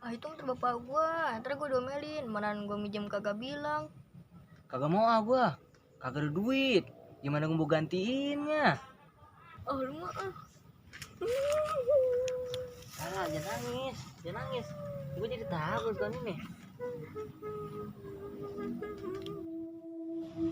Ah itu motor bapak gua. Ntar gua domelin. Mana gua minjem kagak bilang. Kagak mau ah gua. Kagak ada duit. Gimana gua mau gantiinnya? Ah lu mah ah. Ah, jangan nangis. Jangan nangis. Gua jadi takut kan ini. Wah,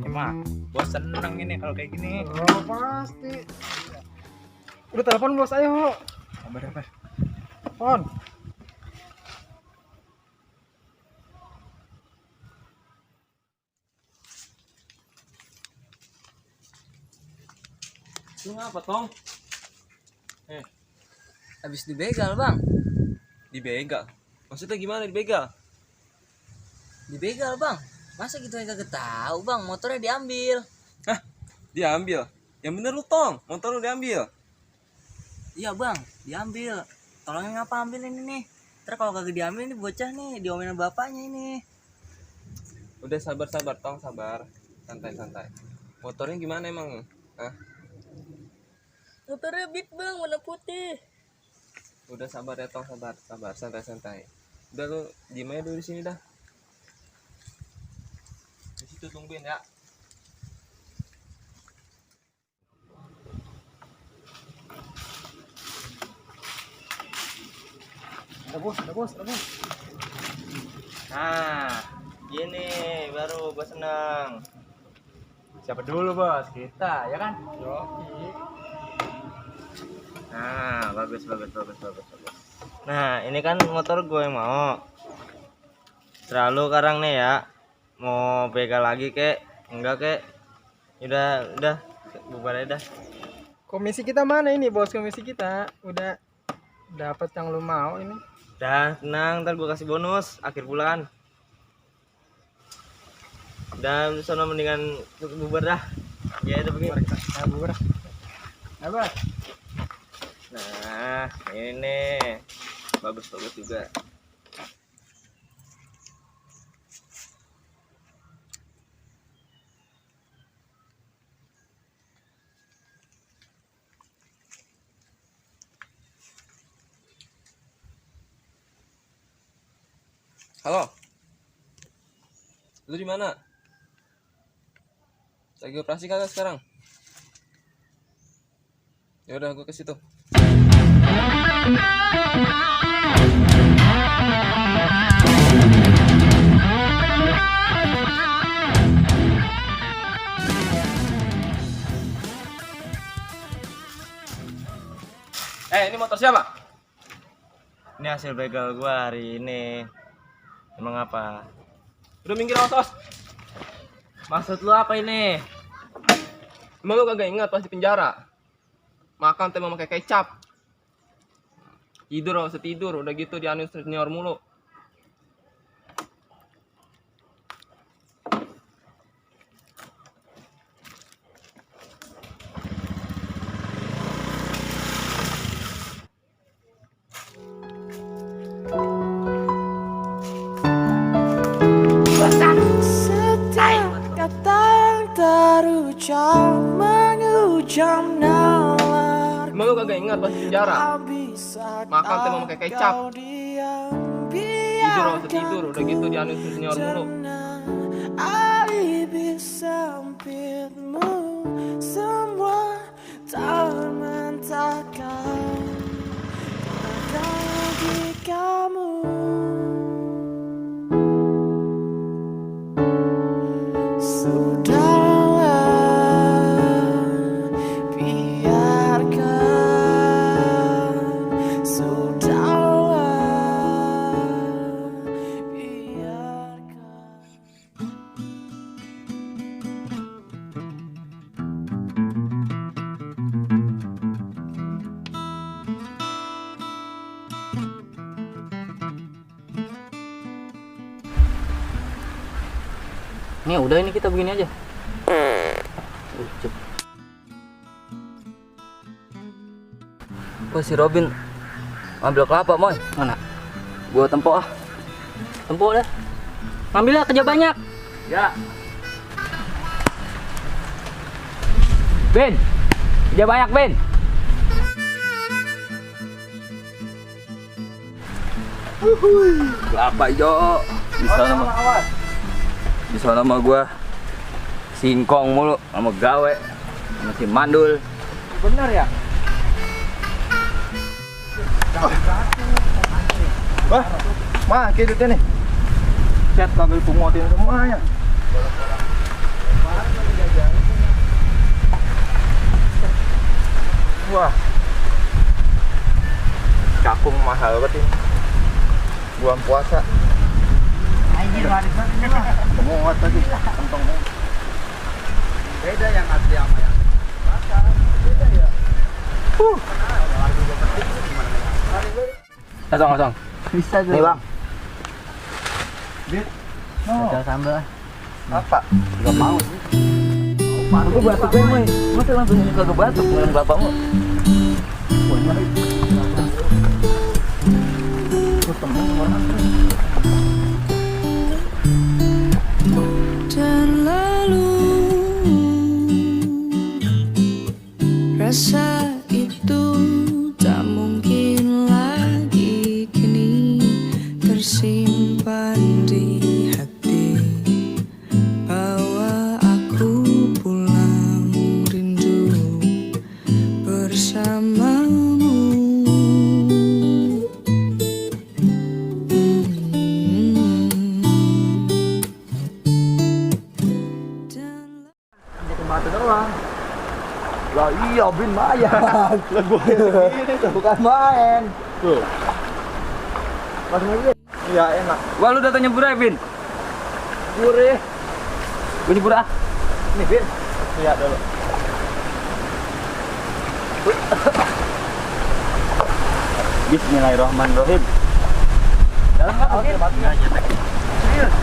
emang bos seneng ini kalau kayak gini. Oh, pasti. Udah telepon bos, ayo. Sabar. Telepon. Lu ngapa, Tong? Habis dibegal, Bang. Dibegal? Maksudnya gimana dibegal? Dibegal, Bang. Masa gitu aja kagak tahu, Bang? Motornya diambil. Hah? Diambil? Yang bener lu, Tong. Motor lu diambil. Iya, Bang. Diambil. Tolongin ngapa ambil ini nih. Ntar kalau kagak diambil ini bocah nih diomelin bapaknya ini. Udah sabar, Tong, sabar. Santai. Motornya gimana emang? Hah? Motornya Beat, Bang, warna putih. Udah sabar ya, Tong, sabar. Santai. Udah lu diem aja dulu di sini dah. Di situ tungguin ya. Ada bos. Nah, gini baru gua senang. Siapa dulu, Bos? Kita, ya kan? Nah, bagus. Nah, ini kan motor gue yang mau. Terlalu karang nih ya. Mau begal lagi kek? Enggak kek? Udah, bubar aja dah. Komisi kita mana ini, bos? Komisi kita udah dapat yang lu mau ini. Dah, tenang, ntar gue kasih bonus akhir bulan. Dan sono mendingan bubar dah. Ya udah begini. Bubar. Apa? Nah, ini bagus juga. Halo, lu di mana? Lagi operasi kagak sekarang? Ya udah, gue ke situ. Ini motor siapa? Ini hasil begal gua hari ini. Emang apa? Udah minggir, otos. Maksud lu apa ini? Emang lu kagak ingat pas di penjara? Makan teh pakai kecap. Tidur gak usah tidur, udah gitu dianuin senior mulu. Setiap kata yang terucap menghujam nalar. Emang lu kagak ingat pas di penjara? Makan teh pakai kecap. Tidur gak usah tidur, udah gitu dianuin senior mulu. Alibi sempitmu semua tak mentahkan bagi kamu. Ini udah, ini kita begini aja. Wah, si Robin ambil kelapa, Moy. Mana? Gua tempok ah. Tempok dah. Ambil lah, kerja banyak. Ya. Ben. Kerja banyak, Ben. Apa Jo? Di sana mah gua singkong mulu sama gawe masih mandul. Bener ya? Wah, mah gitu nih. Set kabel pungutin semuanya. Wah, cakung mahal banget ini. Bulan puasa. Anjir, waris banget ini mah. Muat tadi, kantong. Beda yang asli sama yang beda ya. Kosong. Bisa tuh. Nih bang, Ada sambal. Apa? gak mau. Aku batuk gue mah, masa langsung kagak batuk dengan bapakmu. Dan lalu rasa itu tak mungkin lagi kini tersimpan di hati. Bawa aku pulang rindu bersamamu. Batu doang. Lah iya Bin mayan. Lah gue ini tuh bukan main. Tuh. Langsung aja. Iya enak. Wah, lu datang nyebur ya, Bin? Gurih. Gue nyebur ah. Nih Bin. Iya dulu. Bismillahirrahmanirrahim. Dalam kan oke, enggak nyetek. Serius.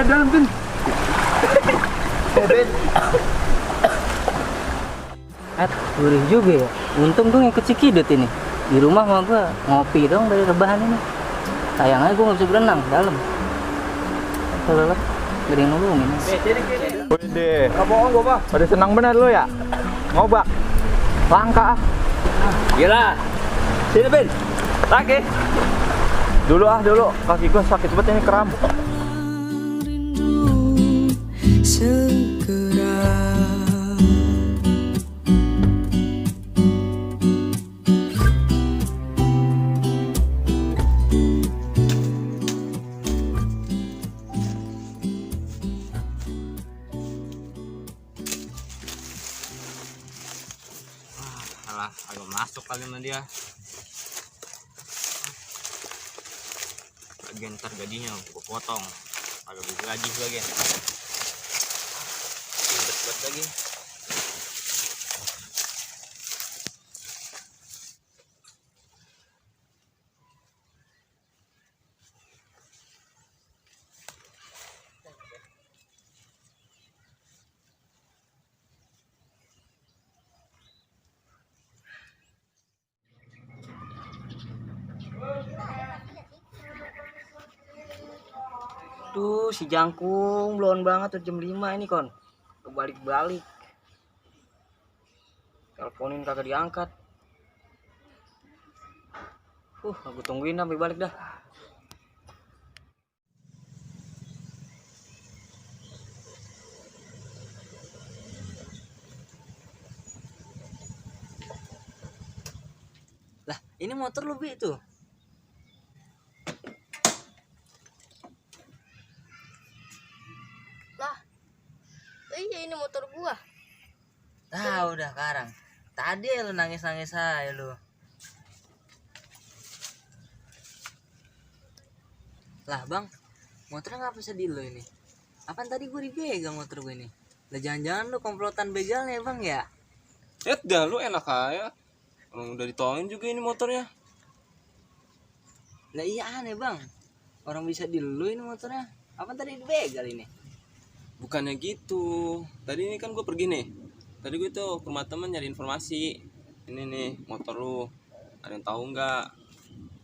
Dalam, Bin. Bin. Gurih juga ya. Untung gue ngikut si Kidut ini. Di rumah mah gue ngopi dong dari rebahan ini. Sayangnya gue nggak bisa berenang dalam. Kalau lah, gak ada yang nolongin. Wede. Enggak bohong gua, Pak. Pada senang benar lu ya. Ngobak. Langka ah. Gila. Sini, Bin. Lagi. Dulu kaki gua sakit banget ini kram. Segera Alah, agak masuk kali sama dia. Bagian ntar gajinya gua potong. Agak gue gaji sebagian. Ribet lagi. Tuh si Jangkung belum banget tuh jam 5 ini kon. Kebalik-balik. Teleponin kagak diangkat. Aku tungguin sampai balik dah. Lah, ini motor lu Bi tuh. Iya ini motor gua. Tahu dah sekarang. Tadi lu nangis-nangis aja lu. Lah bang, motornya ngapa sedih lu ini? Apaan tadi gue dibegal motor gue ini? Lah jangan-jangan lu komplotan begalnya bang ya? Dah lu enak aja. Orang udah ditolongin juga ini motornya. Lah iya aneh bang. Orang bisa dulu ini motornya. Apaan tadi dibegal ini? Bukannya gitu. Tadi ini kan gue pergi nih. Tadi gue tuh ke rumah temen nyari informasi. Ini nih motor lu. Ada yang tahu nggak?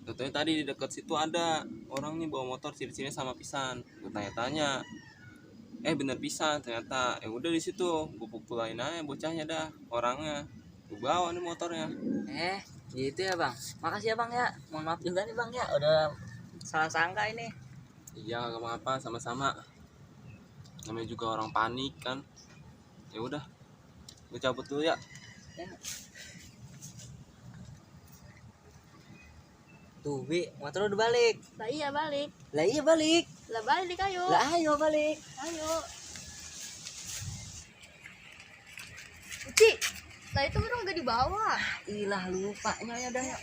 Tentunya tadi di dekat situ ada orang nih bawa motor ciri-cirinya sama pisan. Gue tanya-tanya. Bener pisan ternyata. Udah di situ gue pukulain aja bocahnya dah orangnya. Gue bawa nih motornya. Gitu ya bang. Makasih ya bang ya. Mohon maaf juga nih bang ya. Udah salah sangka ini. Iya nggak apa-apa, sama-sama. Namanya juga orang panik kan. Ya udah, gue cabut dulu ya. Tuh Bi, motor udah balik. Lah iya balik. Lah iya balik. Lah balik ayo. Lah ayo balik. Ayo. Uci, lah itu orang gak dibawa. Ilah lupa nyonya dah ya.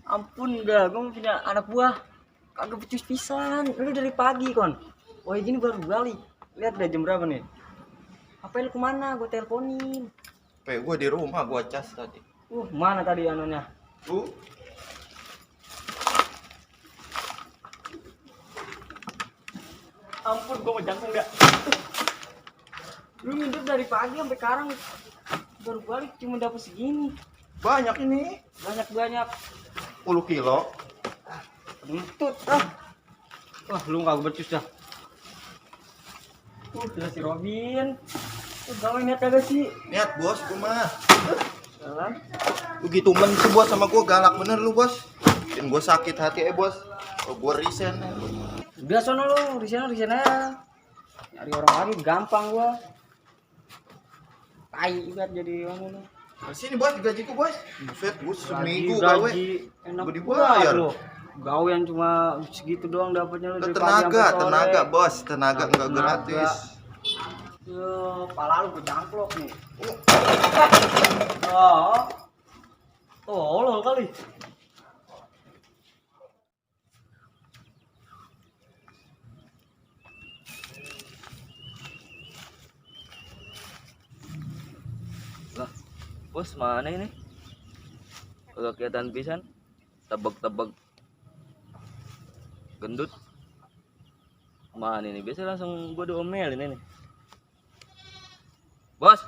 Ampun dah, gue punya anak buah kagak becus pisan. Lu dari pagi kon. Wah gini baru balik. Lihat deh jam berapa nih. HP lu kemana? Gue teleponin. HP gue di rumah, gue cas tadi. Mana tadi anunya? Ampun, gue mau jantung dah. Lu nginep dari pagi sampai sekarang baru balik cuma dapet segini. Banyak ini. Banyak. 10 kilo. Entut ah. Wah, lu gak becus dah. Udah si Robin. Lu gawe niat kagak sih? Niat bos, gue mah. Salam. Lu gitu men sih bos sama gue, galak bener lu bos. Bikin gue sakit hati bos. Gue resign. Udah sono lu, resign aja. Nyari orang lain gampang gua. Tai banget jadi orang lu. Sini bos, gajiku bos. Buset, gue seminggu gawe. gawe. Enak Gue dibayar lu. Gawean cuma segitu doang dapatnya lu dari pagi sampai sore. Tenaga bos, tenaga enggak gratis. Yo, pala lu kecamplok nih. Oh. Tolol kali. Lah, bos mana ini? Agak kelihatan pisan. Tebak-tebak gendut. Mana ini? Biasa langsung gua diomelin ini. Bos.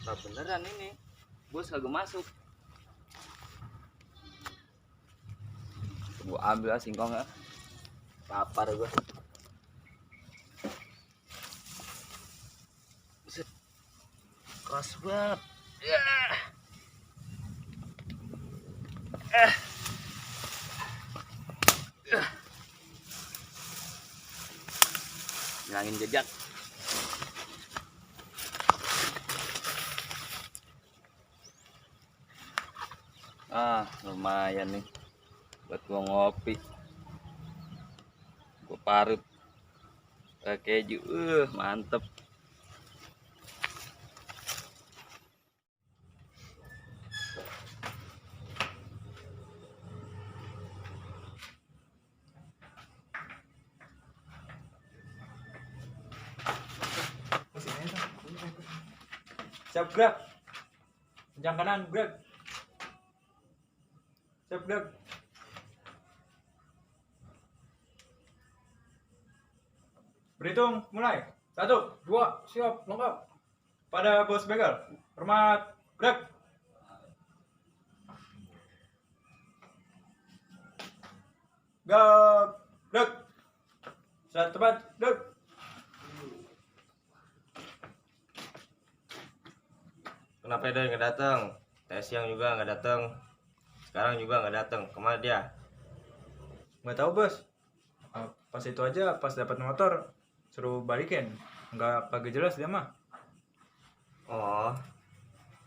Nah, beneran ini. Bos kagak masuk. Gua ambil singkong ya. Lapar gua. Buset. Keras banget. Ya. Ngilangin jejak. Lumayan nih buat gua ngopi. Gua parut pakai keju, mantep. Siap gerak. Kencang kanan gerak. Siap gerak. Berhitung mulai. 1, 2, siap, lengkap. Pada bos begal. Hormat, gerak. Gerak. Saat tepat, gerak. Kenapa dia nggak datang? Tes siang juga nggak datang. Sekarang juga nggak datang. Kemana dia? Nggak tahu bos. Pas itu aja pas dapat motor suruh balikin. Nggak kagak jelas dia mah. Oh,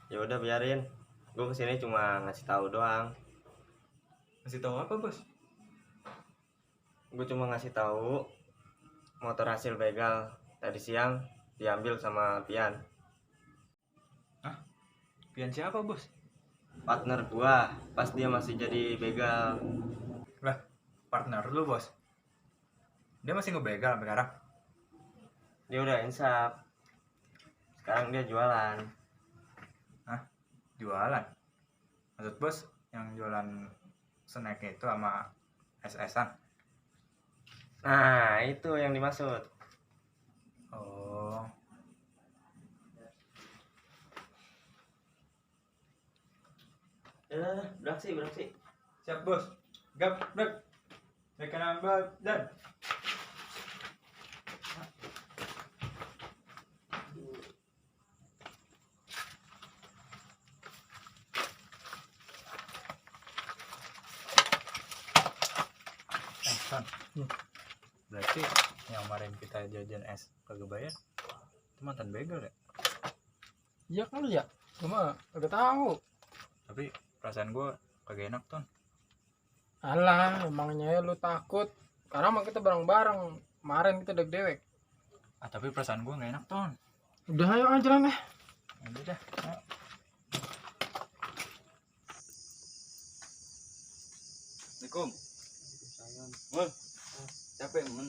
ya udah biarin. Gue kesini cuma ngasih tahu doang. Masih tahu apa, Bos? Gue cuma ngasih tahu motor hasil begal tadi siang diambil sama Pian. Pian siapa, Bos? Partner gua pas dia masih jadi begal. Lah, partner lu, Bos. Dia masih ngebegal sampai sekarang. Dia udah insaf. Sekarang dia jualan. Hah? Jualan? Maksud Bos yang jualan snack itu sama SS-an? Nah, itu yang dimaksud. Oh. Beraksi. Siap, Bos. Gap, brek. Rekan nambah dan. Son. Berarti yang kemarin kita jajan es kagak bayar itu mantan begal ya? Iya kali ya, cuma kagak tahu. Tapi perasaan gue kagak enak, Ton. Alah, emangnya lu takut? Karena emang kita bareng-bareng. Kemarin kita deg-dewek. Tapi perasaan gue gak enak, Ton. Udah ayo jalan deh. Udah dah. Ayo. Assalamualaikum. Mul, capek men.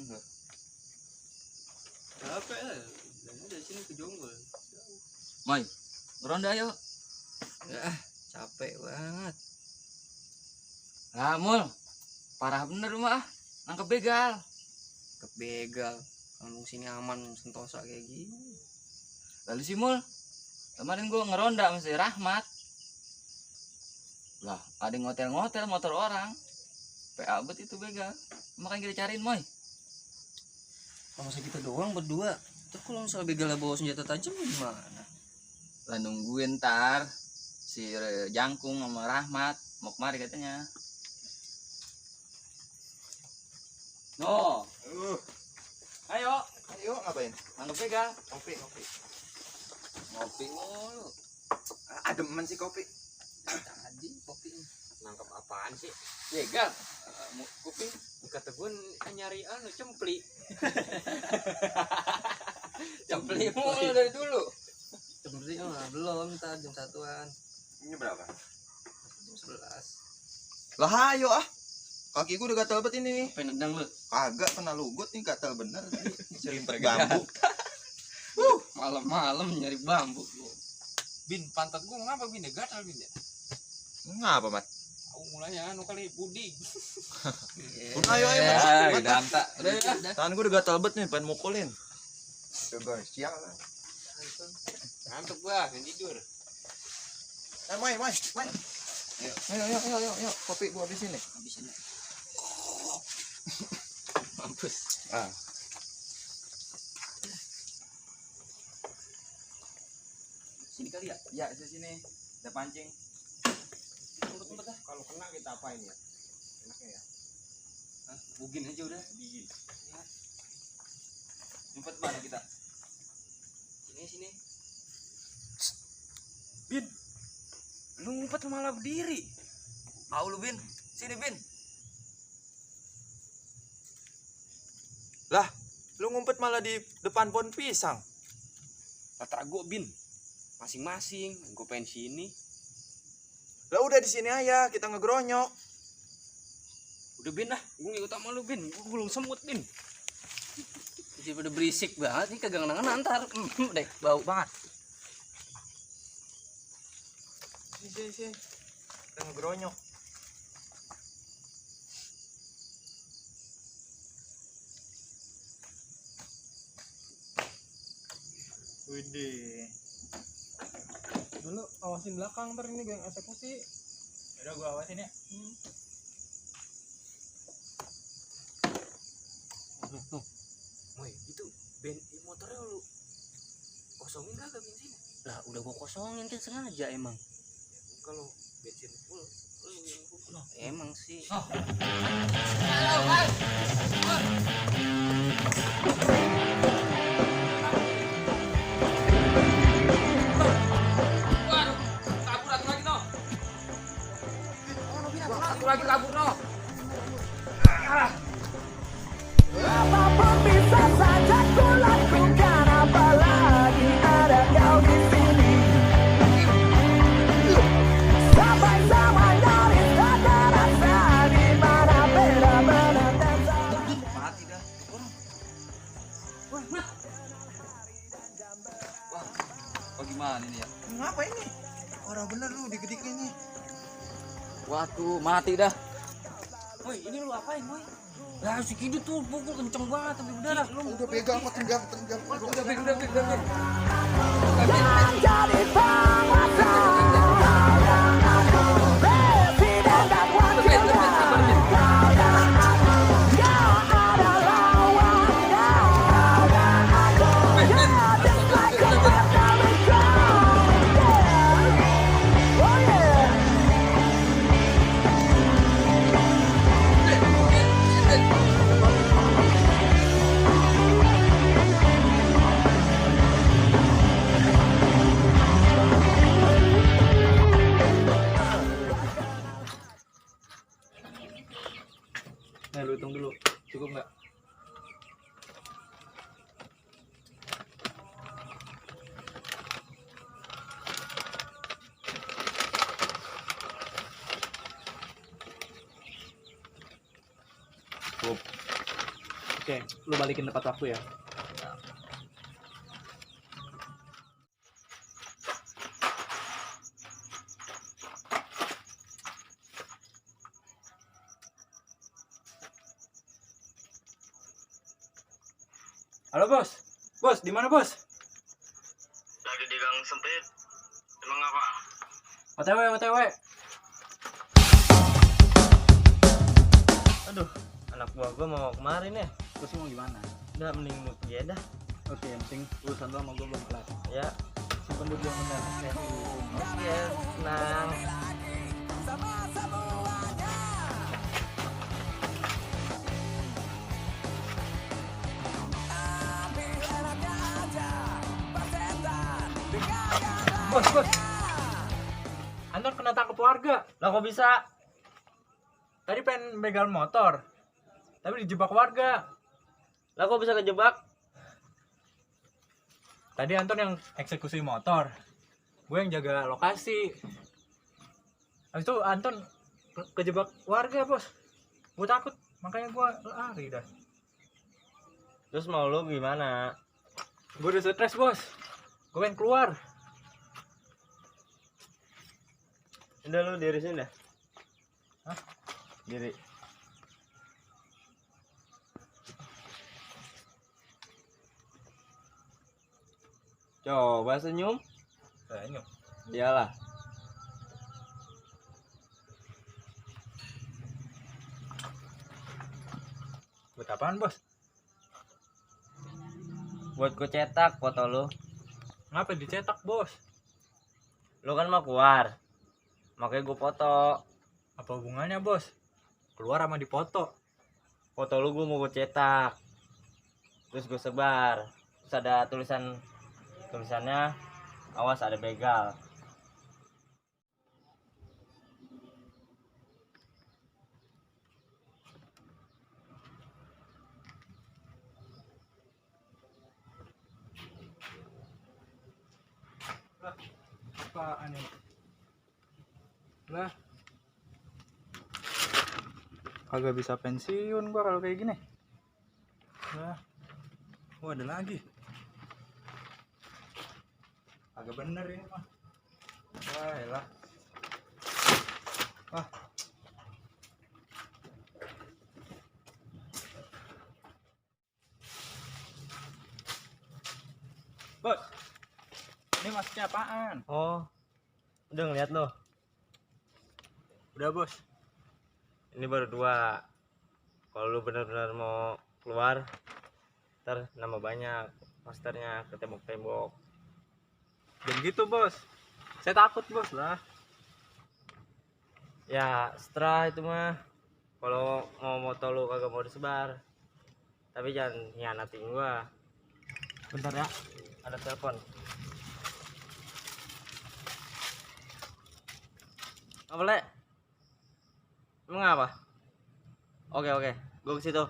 Capek lah. Dari sini ke Jonggol. Mai, ronda yuk. Ya, capek banget. Lah, Mul. Parah bener rumah. Nangkep begal. Kebegal. Kampung sini aman sentosa kayak gini. Lalu si Mul, kemarin gua ngeronda masih Rahmat. Lah, ada yang ngotel-ngotel motor orang. PA bet itu begal. Makanya kita cariin, Moy. Kalau masa kita doang berdua. Terus kalau misalnya begalnya bawa senjata tajam gimana? Lah nungguin ntar si Jangkung sama Rahmat mau kemari katanya. No. Ayo ngapain? nangkep begal. Kopi. Ngopi mulu. Ademen sih kopi. Tadi kopi. Nangkep apaan sih? Begal. Kuping. Kata gue nyari cempli. Cempli mulu dari dulu. Cempli belum, ntar jam 1-an. Ini berapa? Jam 11. Lah ayo ah. Kaki gue udah gatel banget ini. Pengen nendang lu. Kagak kena lugut nih, gatel bener tadi. Selimpet bambu. Malam-malam nyari bambu. Bin, pantat gua ngapa Bin? Gatal Bin ya? Ngapa, Mat? Aku mulai kali puding. Udah ayo Ya, Mat. danta. Udah. Tangan gue udah gatel banget nih, pengen mukulin. Coba siang lah. Ngantuk gua, pengen tidur. Mai. Ayo. Kopi gua habisin nih. Mampus. Ah. Sini kali ya? Ya, di sini. Ada pancing. Tempat dah. Kalau kena kita apain ya? Enaknya ya. Hah? Bugin aja udah. Bigin. Ya. Ngumpet mana kita? Sini. Bin. Lu ngumpet malah berdiri. Mau lu, Bin? Sini, Bin. Lah, lu ngumpet malah di depan pohon pisang. Kata gua Bin. Masing-masing, gua pengen sini. Lah udah di sini aja, kita ngegronyok. Udah Bin lah, gua ngikut sama lu Bin. Gua belum semut Bin. Jadi pada berisik banget nih, kagak ngenang ntar. Deh, bau banget. Sini. Kita ngegronyok. Widih. Dulu awasin belakang ntar ini gue yang eksekusi. Udah gua awasin ya. Moy, itu motornya lu kosongin kagak bensin? Lah, udah gua kosongin kan sengaja emang. Kalau bensin full, lu yang full. Loh, emang sih. Kabur lagi no. Ngapa ini? Orang bener lu dikedik ini. Waduh, mati dah. Woi, ini lu apain, woi? Lah si Kidu tuh pukul kenceng banget sampai berdarah. Lu udah pegang kok tenggang. Udah pegang. Jadi penguasa. Nah, lu hitung dulu. Cukup nggak? Cukup. Oke, lu balikin tepat waktu ya. Halo bos, bos di mana bos? Lagi di gang sempit. Emang apa? OTW. Aduh, anak buah gua mau kemarin ya. Terus mau gimana? Udah mending lu pergi aja dah. Oke, yang penting urusan lo sama gue belum kelar. Ya. Simpen duit yang benar. Oke, tenang. Bos. Anton kena tangkap warga. Lah kok bisa? Tadi pengen begal motor, tapi dijebak warga. Lah kok bisa kejebak? Tadi Anton yang eksekusi motor, gue yang jaga lokasi. Habis itu Anton kejebak warga bos. Gue takut, makanya gue lari dah. Terus mau lu gimana? Gue udah stres bos. Gue pengen keluar. Udah lu diri sini dah. Hah? Diri. Coba senyum. Senyum. Iyalah. Buat apaan bos? Buat ku cetak foto lu. Ngapa dicetak bos? Lu kan mau keluar, makanya gue foto. Apa hubungannya bos? Keluar sama dipoto. Foto lu gue mau gue cetak, terus gue sebar. Terus ada tulisannya awas ada begal. Lah, apaan ini? Lah, kagak bisa pensiun gua kalau kayak gini. Lah, ada lagi. Agak bener ini mah. Wah, elah. Wah. Bos, ini maksudnya apaan? Oh, udah ngeliat lo? Udah bos. Ini baru 2. Kalau lu benar-benar mau keluar, ntar nambah banyak posternya ke tembok-tembok. Dan gitu bos. Saya takut bos lah. Ya setelah itu mah, kalau mau moto lu kagak mau disebar, tapi jangan hianatin gua. Bentar ya, ada telepon. Apa le? Emang apa? Oke, gua ke situ.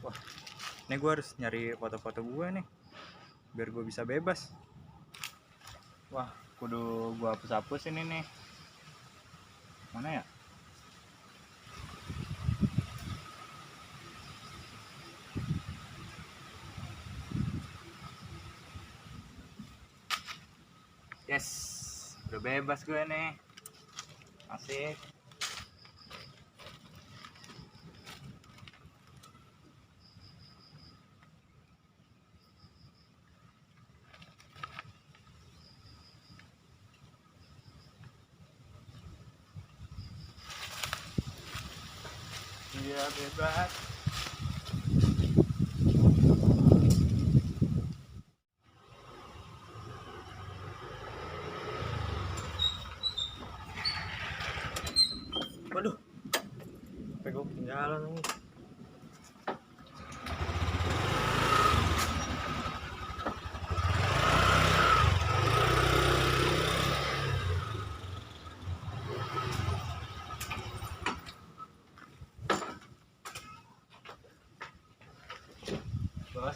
Wah, ini gue harus nyari foto-foto gue nih, biar gue bisa bebas. Wah, kudu gua hapus-hapus ini nih. Mana ya? Yes, udah bebas gue nih. Asik. Iya, bebas. Waduh, sampai gue ketinggalan nih. Bos,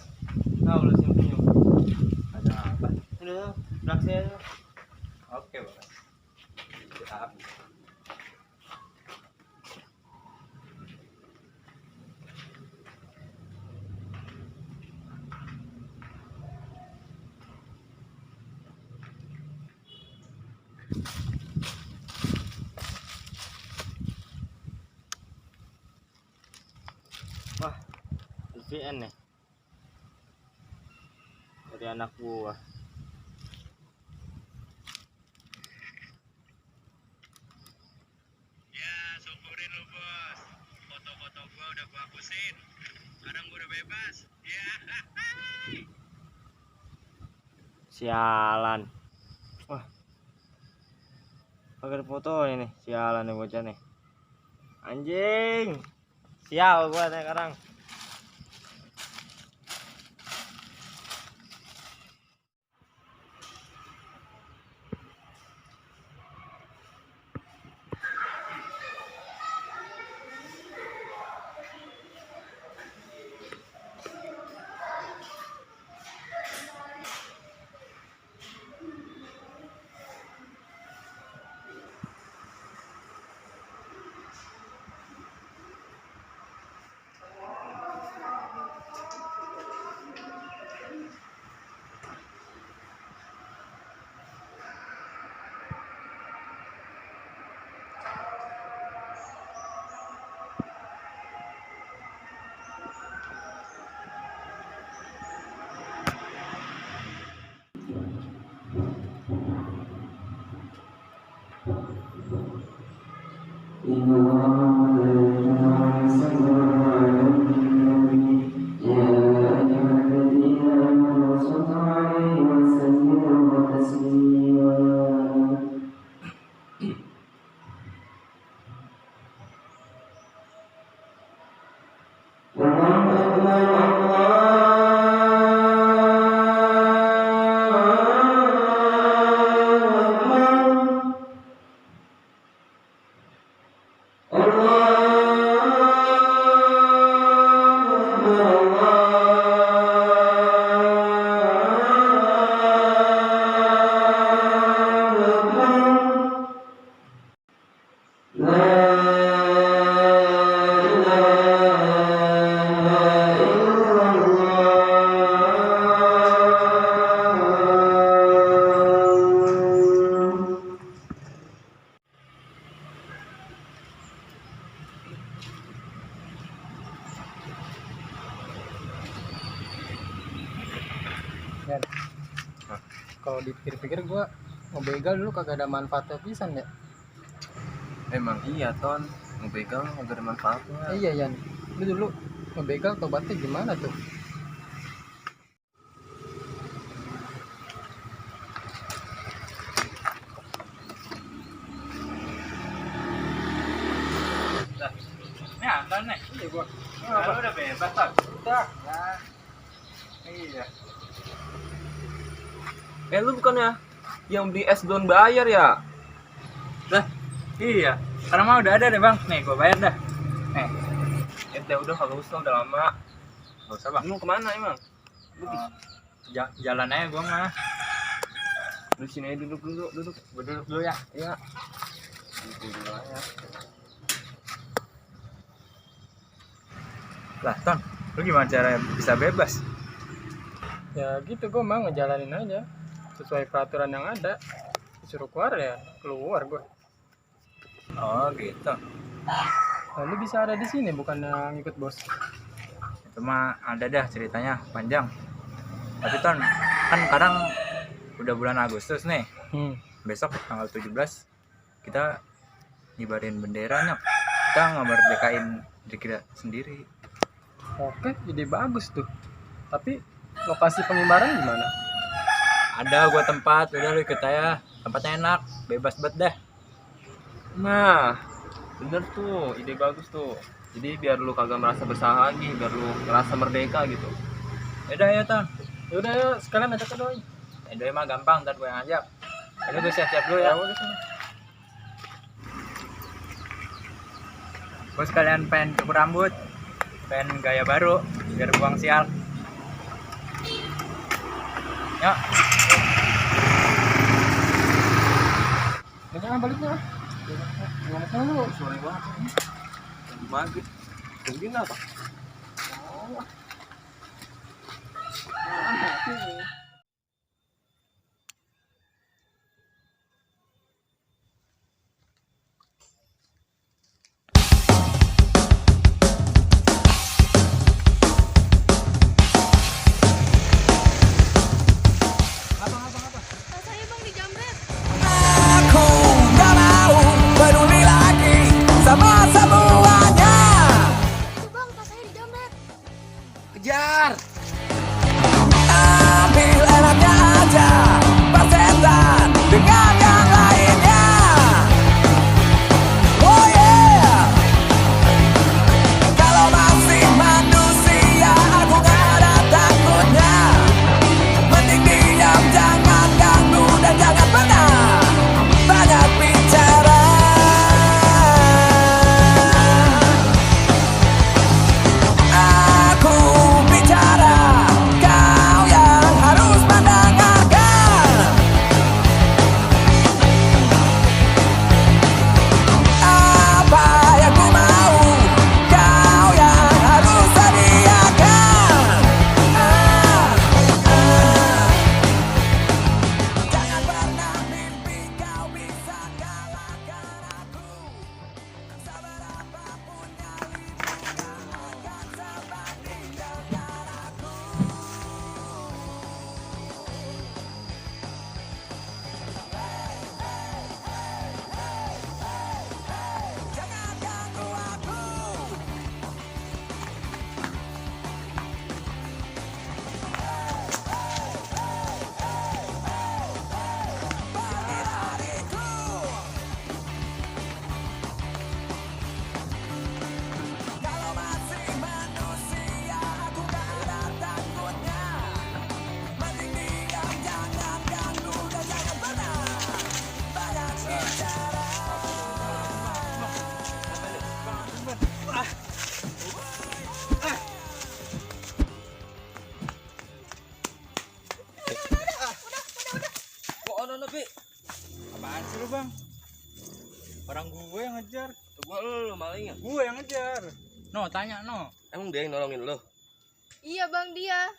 tahu lu senyum. Ada apa? Udah, taksi aja. Oke, bos. Siap. Wah, VPN nih dari anak gua. Ya, syukurin lu bos. Foto-foto gua udah gua hapusin. Sekarang gua udah bebas. Ya. Sialan. Wah, pakai foto ini, sialan nih bocah nih. Anjing. Sial gua sekarang. Dan kalau dipikir-pikir gue ngebegal dulu kagak ada manfaatnya pisan ya. Emang iya Ton, ngebegal nggak ada manfaatnya. Iya Yan, lu dulu ngebegal tobatnya gimana tuh? Ini apa nih? Iya gua. Lu udah bebas Ton? Udah. Nah, iya. Lu bukannya yang beli es belum bayar ya? Lah, iya. Sekarang mah udah ada deh bang. Nih, gua bayar dah. Nih. Udah kagak usah, udah lama. Gak usah bang. Lu kemana emang? Jalan aja gua mah. Lu sini aja, duduk. Gue duduk dulu ya. Iya. Duduk dulu ya. Lah, Ton, lu gimana cara bisa bebas? Ya gitu, gue mau ngejalanin aja sesuai peraturan yang ada. Disuruh keluar ya keluar gue. Oh, gitu. Lalu bisa ada di sini bukannya ngikut bos. Itu mah ada dah ceritanya panjang. Tapi Ton, kan sekarang udah bulan Agustus nih. Besok tanggal 17 kita ngibarin benderanya. Kita ngemerdekain diri kita sendiri. Oke, ide bagus tuh. Tapi lokasi pengibaran gimana? Ada gua tempat, udah lu ikut aja. Tempatnya enak, bebas banget deh. Nah, bener tuh, ide bagus tuh. Jadi biar lu kagak merasa bersalah lagi, biar lu ngerasa merdeka gitu. Yaudah ya, Ton. Yaudah yuk, sekalian ajak ke doi. Doi mah gampang, ntar gue yang ajak. Ini gue siap-siap dulu ya. Gue sekalian pengen cukur rambut, pengen gaya baru, biar buang sial. Yuk. Jangan baliknya. Ngomong lu, Sore banget. Maghrib. Tungguin apa? Rasanya bang dijamret. Aku gak mau peduli lagi sama semuanya. Tuh bang, tas saya dijamret. Kejar. Ambil enaknya aja, persetan dengan yang lainnya. Oh yeah. Kalau masih manusia, aku gak ada takutnya. Mending diam, jangan ganggu dan jangan pernah banyak bicara. Aku bicara, kau yang harus mendengarkan. Apa yang ku mau, kau yang harus sediakan. Jangan pernah mimpi kau bisa kalahkan aku. Seberapapun nyali akan sebanding dengan aku. Jangan ganggu aku. Kalau masih manusia, aku gak ada takutnya. Mending diam, jangan ganggu dan jangan pernah banyak bicara. Kok ono lebih? Apaan sih lu, Bang? Orang gue yang ngejar. Gua lu maling ya? Gue yang ngejar. No, tanya no. Emang dia yang nolongin lu? Iya bang, dia.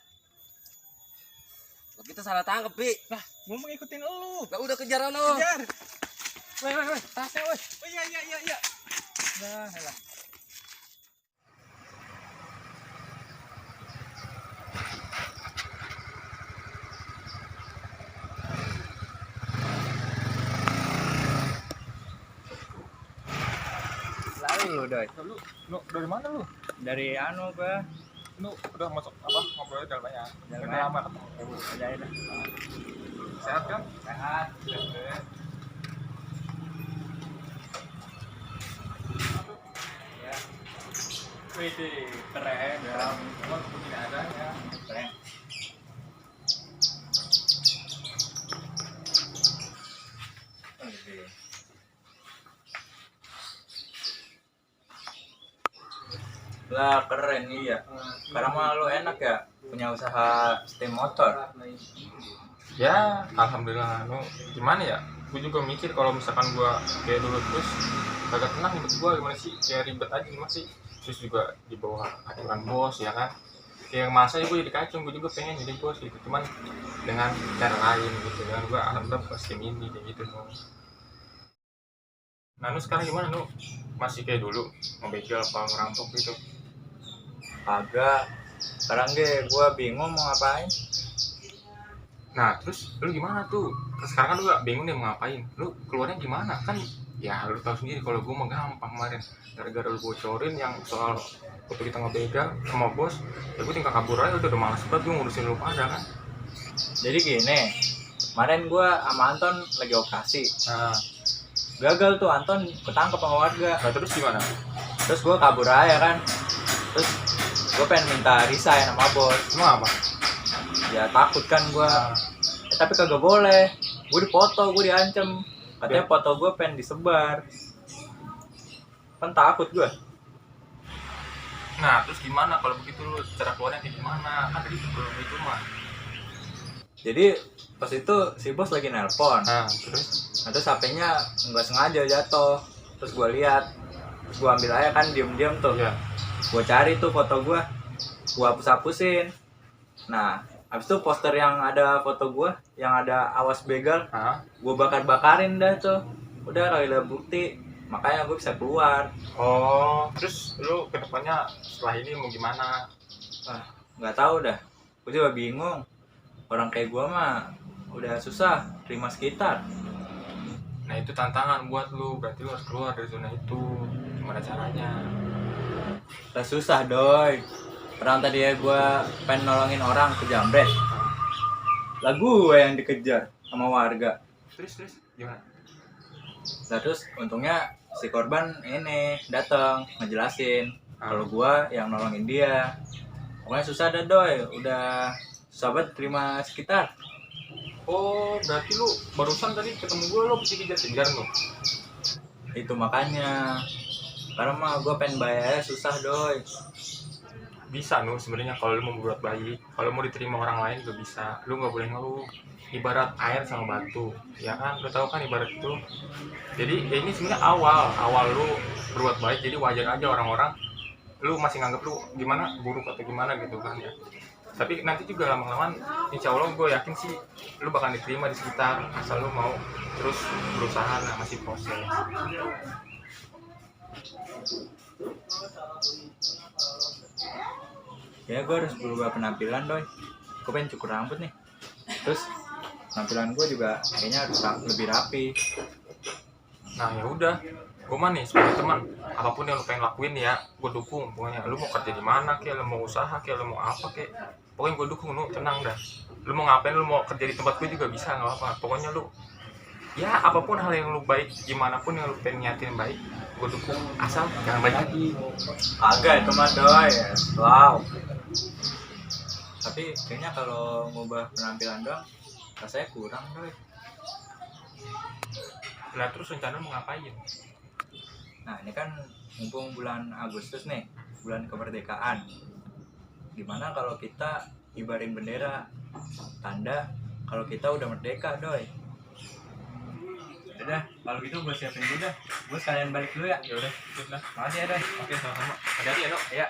Kita salah tangkep, Bi. Lah, gue mau ngikutin lu. Lah udah kejar ono. Kejar. Weh, tasnya weh. Oh iya. Nah, elah. Lalu, Doi. Lu dari mana lu? Dari anu gua. Lu udah masuk apa? Ngobrolnya dalam banyak. Dalam Udah lama ketemu. Udah. Sehat kan? Sehat. Ya. Wih, keren ya. Cuma begini adanya. Keren. Lah keren iya. Sekarang mah lu enak ya punya usaha setim motor. Ya alhamdulillah nu gimana ya, gue juga mikir kalau misalkan gue kayak dulu terus kagak tenang hidup gue gimana sih, kayak ribet aja gimana sih, terus juga di bawah aturan bos ya kan, kayak masa gue jadi kacung, gue juga pengen jadi bos gitu, cuman dengan cara lain gitu, dengan gue alhamdulillah pas tim ini kayak gitu nu. Nah nu sekarang gimana nu, masih kayak dulu ngebegal apa ngerampok gitu? Agak. Sekarang gue bingung mau ngapain. Nah terus lu gimana tuh? Sekarang kan lu gak bingung nih mau ngapain, lu keluarnya gimana kan? Ya lu tahu sendiri kalau gue mah gampang kemarin, gara-gara lu bocorin yang soal waktu kita ngebegal sama bos, ya gue tinggal kabur aja, udah males banget gue ngurusin lu pada kan. Jadi gini, kemarin gue sama Anton lagi operasi. Gagal tuh, Anton ketangkep sama warga. Nah terus gimana? Terus gue kabur aja kan. Terus gue pengen minta resign sama bos. Emang apa? Ya takut kan gue. Tapi kagak boleh. Gue dipoto, gue diancem. Katanya foto gue pengen disebar. Kan takut gue. Nah terus gimana kalau begitu, lu cara keluarnya kayak gimana? Kan tadi belum itu mah. Jadi pas itu si bos lagi nelpon. Terus HP-nya nggak sengaja jatuh. Terus gue lihat, terus gue ambil aja kan diem-diem tuh. Gue cari tuh foto gue hapus-hapusin. Nah habis itu poster yang ada foto gue, yang ada awas begal, gue bakar-bakarin dah tuh. Udah kali ada bukti, makanya gue bisa keluar. Oh terus lu kedepannya setelah ini mau gimana? Nggak tahu dah, gue juga bingung. Orang kayak gue mah udah susah terima sekitar. Nah itu tantangan buat lu, berarti lu harus keluar dari zona itu. Gimana caranya? Udah susah doi. Orang tadi ya gue pengen nolongin orang kejamret, lah gue yang dikejar sama warga. Terus gimana? Nah terus untungnya si korban ini datang ngejelasin kalau gue yang nolongin dia. Pokoknya susah dah doi, udah susah banget terima sekitar. Oh berarti lu barusan tadi ketemu gue, lu bisa kejar-kejar lu? Itu makanya, karena mah gue pengen bayarnya susah doi. Bisa nu sebenarnya kalau lu mau berbuat baik, kalau mau diterima orang lain juga bisa. Lu nggak boleh ngeluh. Ibarat air sama batu, ya kan? Lu tahu kan ibarat itu. Jadi ya ini sebenarnya awal lu berbuat baik, jadi wajar aja orang-orang lu masih nganggap lu gimana, buruk atau gimana gitu kan ya. Tapi nanti juga lama-lama insya Allah gue yakin sih lu bakal diterima di sekitar, asal lu mau terus berusaha, nah masih proses. Ya gue harus berubah penampilan doi. Gue pengen cukur rambut nih. Terus penampilan gue juga kayaknya harus lebih rapi. Nah ya udah, gue mah nih sebagai teman, apapun yang lu pengen lakuin ya gue dukung. Pokoknya lu mau kerja di mana kayak, lu mau usaha kayak, lu mau apa kayak, pokoknya gue dukung. Lu tenang dah, lu mau ngapain, lu mau kerja di tempat gue juga bisa, nggak apa-apa. Pokoknya lu ya apapun hal yang lu baik, gimana pun yang lu pengen niatin baik, gue dukung, asal jangan baik lagi. Agak itu mah doi. Wow. Tapi kayaknya kalau ngubah penampilan doang rasanya kurang doi. Lah terus rencana mau ngapain? Nah ini kan mumpung bulan Agustus nih, bulan kemerdekaan. Gimana kalau kita ibarin bendera, tanda kalau kita udah merdeka doi. Udah, kalau gitu gue siapin dulu dah. Gue sekalian balik dulu ya. Ya udah, makasih ya doi. Oke, sama-sama. Hati-hati ya dok. Iya.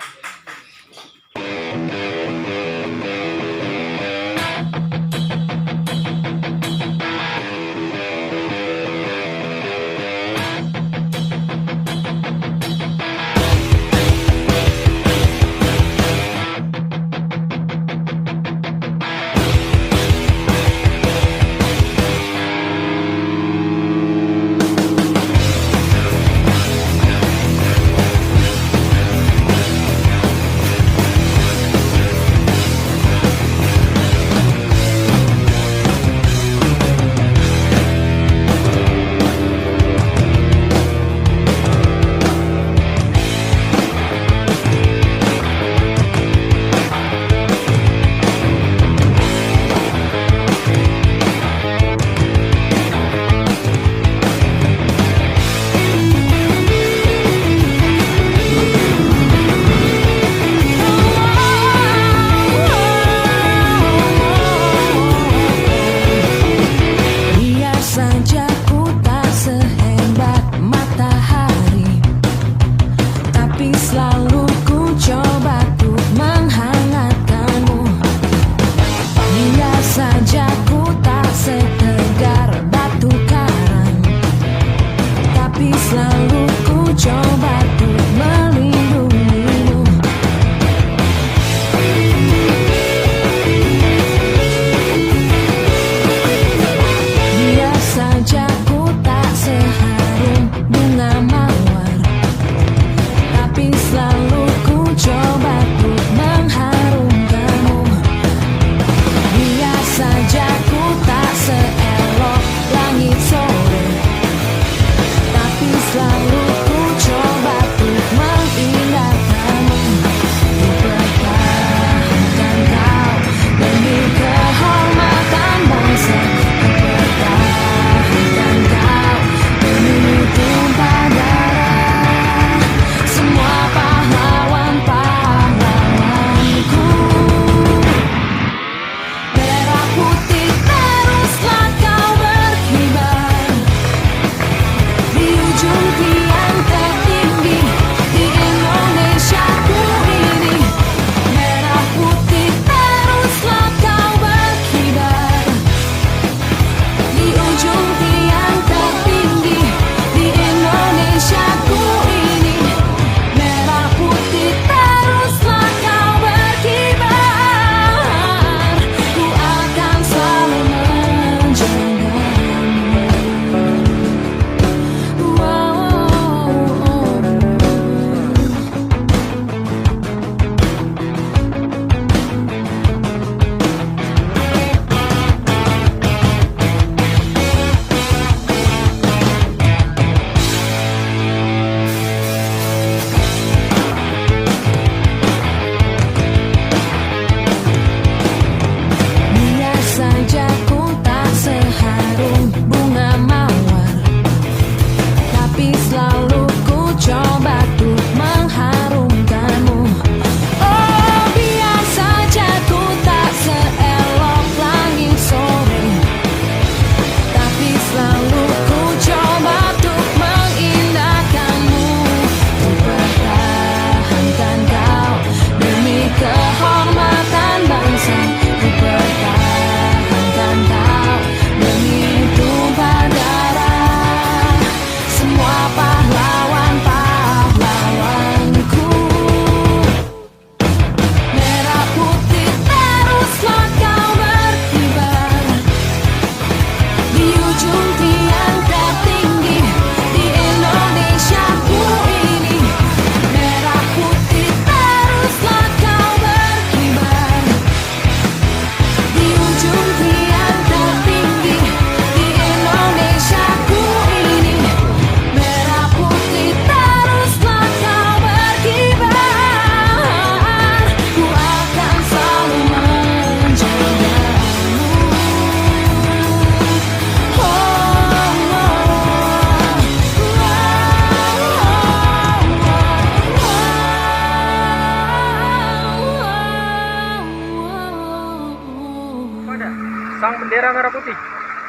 bendera merah putih.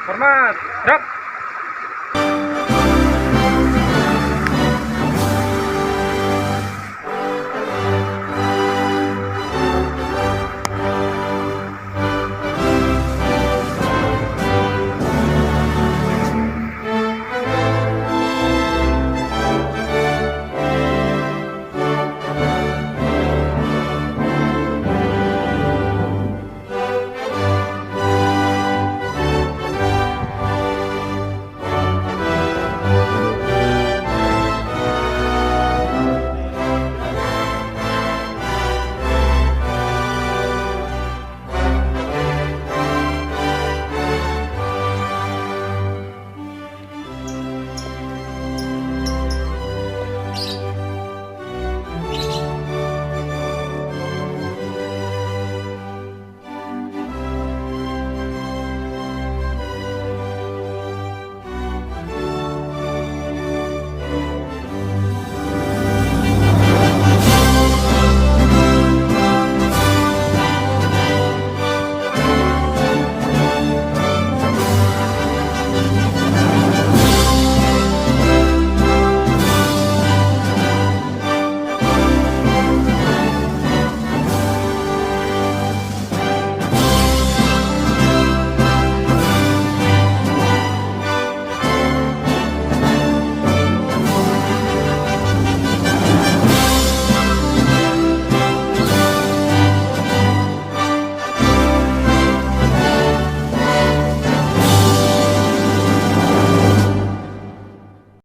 Hormat, gerak.